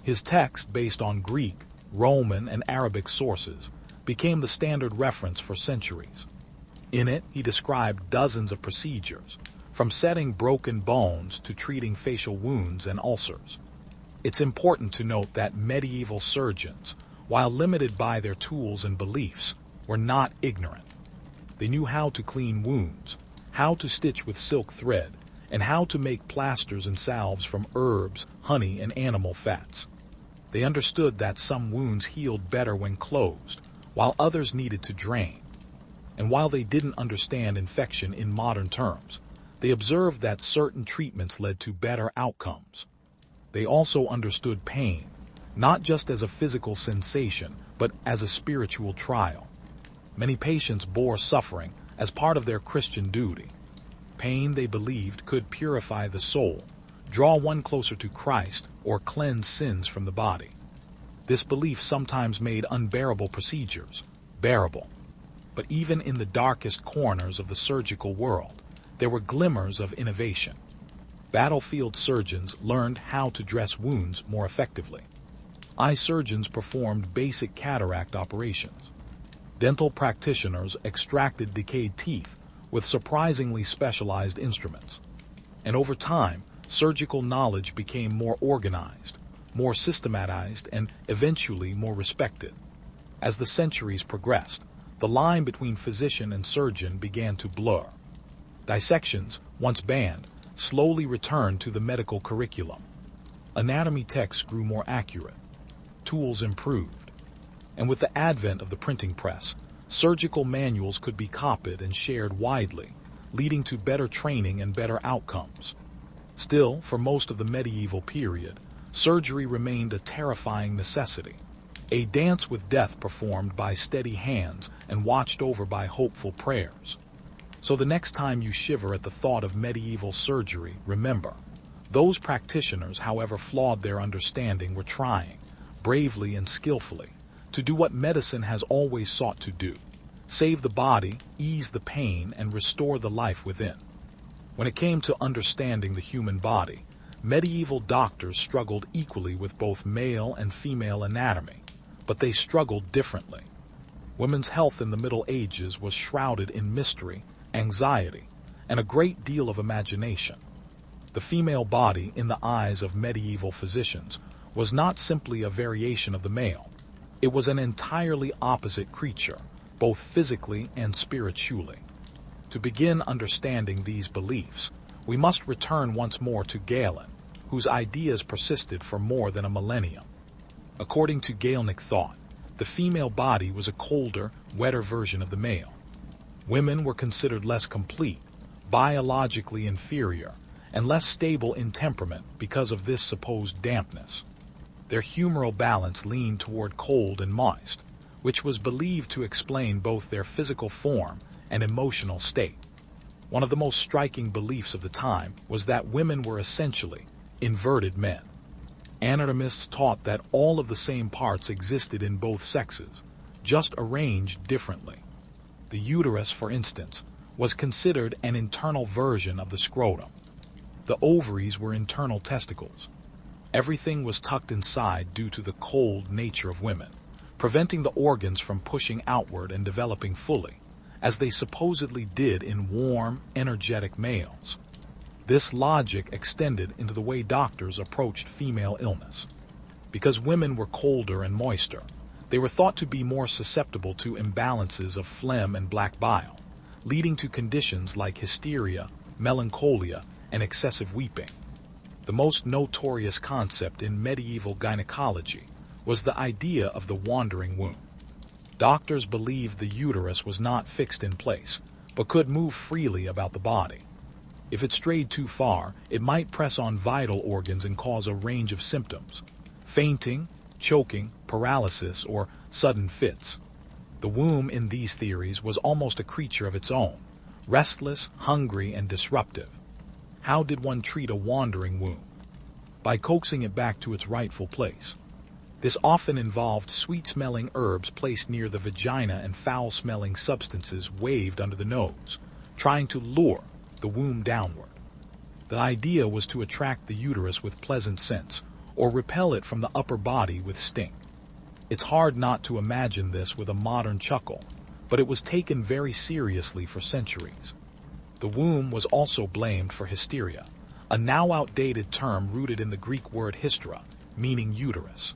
His text, based on Greek, Roman, and Arabic sources, became the standard reference for centuries. In it, he described dozens of procedures, from setting broken bones to treating facial wounds and ulcers. It's important to note that medieval surgeons, while limited by their tools and beliefs, were not ignorant. They knew how to clean wounds, how to stitch with silk thread, and how to make plasters and salves from herbs, honey, and animal fats. They understood that some wounds healed better when closed, while others needed to drain. And while they didn't understand infection in modern terms, they observed that certain treatments led to better outcomes. They also understood pain, not just as a physical sensation, but as a spiritual trial. Many patients bore suffering as part of their Christian duty. Pain, they believed, could purify the soul, draw one closer to Christ, or cleanse sins from the body. This belief sometimes made unbearable procedures bearable. But even in the darkest corners of the surgical world, there were glimmers of innovation. Battlefield surgeons learned how to dress wounds more effectively. Eye surgeons performed basic cataract operations. Dental practitioners extracted decayed teeth with surprisingly specialized instruments. And over time, surgical knowledge became more organized, more systematized, and eventually more respected. As the centuries progressed, the line between physician and surgeon began to blur. Dissections, once banned, slowly returned to the medical curriculum. Anatomy texts grew more accurate. Tools improved. And with the advent of the printing press, surgical manuals could be copied and shared widely, leading to better training and better outcomes. Still, for most of the medieval period, surgery remained a terrifying necessity, a dance with death performed by steady hands and watched over by hopeful prayers. So the next time you shiver at the thought of medieval surgery, remember, those practitioners, however flawed their understanding, were trying, bravely and skillfully, to do what medicine has always sought to do: save the body, ease the pain, and restore the life within. When it came to understanding the human body, medieval doctors struggled equally with both male and female anatomy, but they struggled differently. Women's health in the Middle Ages was shrouded in mystery, anxiety, and a great deal of imagination. The female body, in the eyes of medieval physicians, was not simply a variation of the male. It was an entirely opposite creature, both physically and spiritually. To begin understanding these beliefs, we must return once more to Galen, whose ideas persisted for more than a millennium. According to Galenic thought, the female body was a colder, wetter version of the male. Women were considered less complete, biologically inferior, and less stable in temperament because of this supposed dampness. Their humoral balance leaned toward cold and moist, which was believed to explain both their physical form and emotional state. One of the most striking beliefs of the time was that women were essentially inverted men. Anatomists taught that all of the same parts existed in both sexes, just arranged differently. The uterus, for instance, was considered an internal version of the scrotum. The ovaries were internal testicles. Everything was tucked inside due to the cold nature of women, preventing the organs from pushing outward and developing fully, as they supposedly did in warm, energetic males. This logic extended into the way doctors approached female illness. Because women were colder and moister, they were thought to be more susceptible to imbalances of phlegm and black bile, leading to conditions like hysteria, melancholia, and excessive weeping. The most notorious concept in medieval gynecology was the idea of the wandering womb. Doctors believed the uterus was not fixed in place, but could move freely about the body. If it strayed too far, it might press on vital organs and cause a range of symptoms: fainting, choking, paralysis, or sudden fits. The womb in these theories was almost a creature of its own, restless, hungry, and disruptive. How did one treat a wandering womb? By coaxing it back to its rightful place. This often involved sweet-smelling herbs placed near the vagina and foul-smelling substances waved under the nose, trying to lure the womb downward. The idea was to attract the uterus with pleasant scents, or repel it from the upper body with stink. It's hard not to imagine this with a modern chuckle, but it was taken very seriously for centuries. The womb was also blamed for hysteria, a now outdated term rooted in the Greek word hystera, meaning uterus.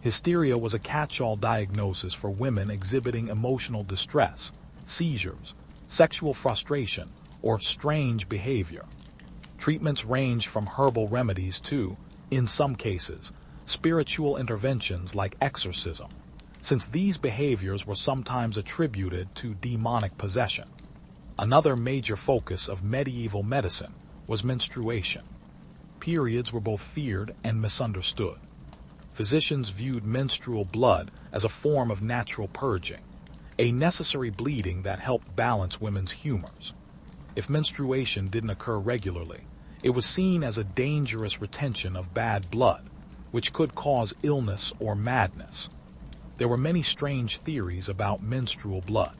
Hysteria was a catch-all diagnosis for women exhibiting emotional distress, seizures, sexual frustration, or strange behavior. Treatments ranged from herbal remedies to, in some cases, spiritual interventions like exorcism, since these behaviors were sometimes attributed to demonic possession. Another major focus of medieval medicine was menstruation. Periods were both feared and misunderstood. Physicians viewed menstrual blood as a form of natural purging, a necessary bleeding that helped balance women's humors. If menstruation didn't occur regularly, it was seen as a dangerous retention of bad blood, which could cause illness or madness. There were many strange theories about menstrual blood.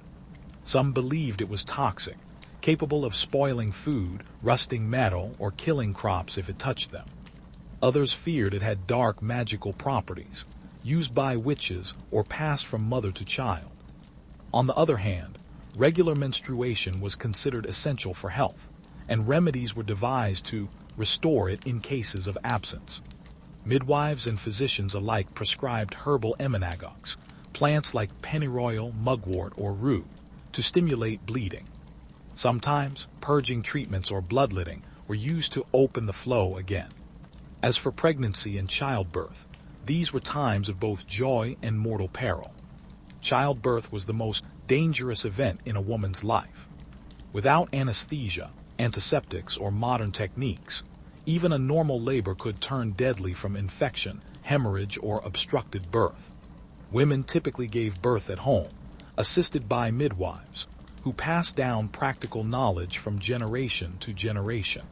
Some believed it was toxic, capable of spoiling food, rusting metal, or killing crops if it touched them. Others feared it had dark magical properties, used by witches or passed from mother to child. On the other hand, regular menstruation was considered essential for health, and remedies were devised to restore it in cases of absence. Midwives and physicians alike prescribed herbal emmenagogues, plants like pennyroyal, mugwort, or rue, to stimulate bleeding. Sometimes, purging treatments or bloodletting were used to open the flow again. As for pregnancy and childbirth, these were times of both joy and mortal peril. Childbirth was the most dangerous event in a woman's life. Without anesthesia, antiseptics, or modern techniques, even a normal labor could turn deadly from infection, hemorrhage, or obstructed birth. Women typically gave birth at home, assisted by midwives, who passed down practical knowledge from generation to generation.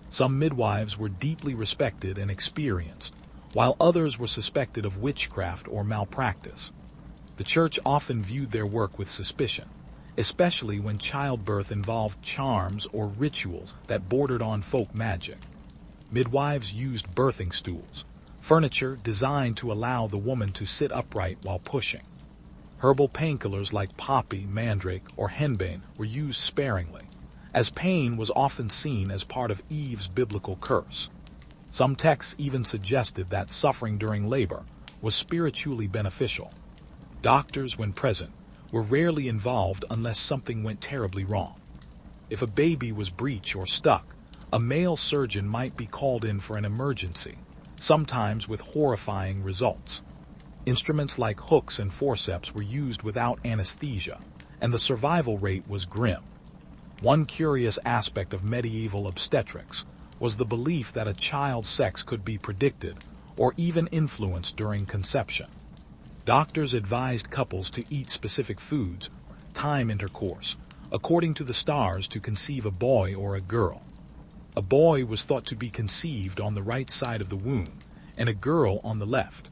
Some midwives were deeply respected and experienced, while others were suspected of witchcraft or malpractice. The church often viewed their work with suspicion, especially when childbirth involved charms or rituals that bordered on folk magic. Midwives used birthing stools, furniture designed to allow the woman to sit upright while pushing. Herbal painkillers like poppy, mandrake, or henbane were used sparingly, as pain was often seen as part of Eve's biblical curse. Some texts even suggested that suffering during labor was spiritually beneficial. Doctors, when present, were rarely involved unless something went terribly wrong. If a baby was breech or stuck, a male surgeon might be called in for an emergency, sometimes with horrifying results. Instruments like hooks and forceps were used without anesthesia, and the survival rate was grim. One curious aspect of medieval obstetrics was the belief that a child's sex could be predicted or even influenced during conception. Doctors advised couples to eat specific foods, time intercourse, according to the stars to conceive a boy or a girl. A boy was thought to be conceived on the right side of the womb, and a girl on the left.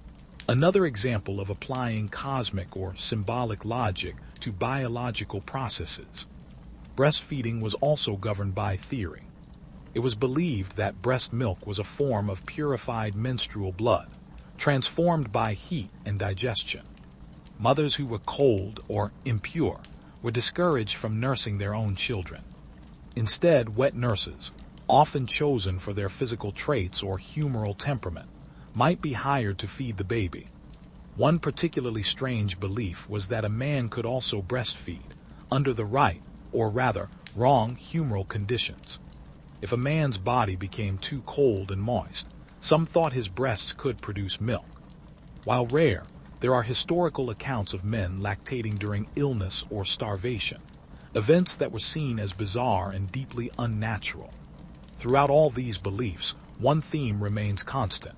Another example of applying cosmic or symbolic logic to biological processes. Breastfeeding was also governed by theory. It was believed that breast milk was a form of purified menstrual blood, transformed by heat and digestion. Mothers who were cold or impure were discouraged from nursing their own children. Instead, wet nurses, often chosen for their physical traits or humoral temperament, might be hired to feed the baby. One particularly strange belief was that a man could also breastfeed under the right, or rather, wrong humoral conditions. If a man's body became too cold and moist, some thought his breasts could produce milk. While rare, there are historical accounts of men lactating during illness or starvation, events that were seen as bizarre and deeply unnatural. Throughout all these beliefs, one theme remains constant.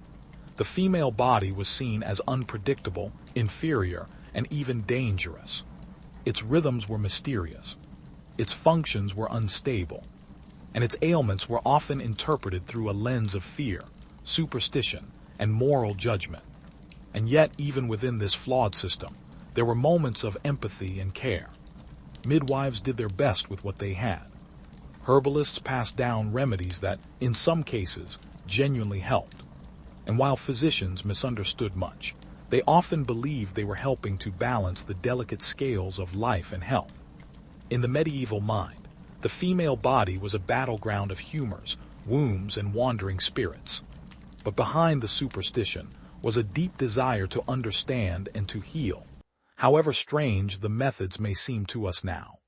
The female body was seen as unpredictable, inferior, and even dangerous. Its rhythms were mysterious. Its functions were unstable, and its ailments were often interpreted through a lens of fear, superstition, and moral judgment. And yet, even within this flawed system, there were moments of empathy and care. Midwives did their best with what they had. Herbalists passed down remedies that, in some cases, genuinely helped. And while physicians misunderstood much, they often believed they were helping to balance the delicate scales of life and health. In the medieval mind, the female body was a battleground of humors, wombs, and wandering spirits. But behind the superstition was a deep desire to understand and to heal, however strange the methods may seem to us now.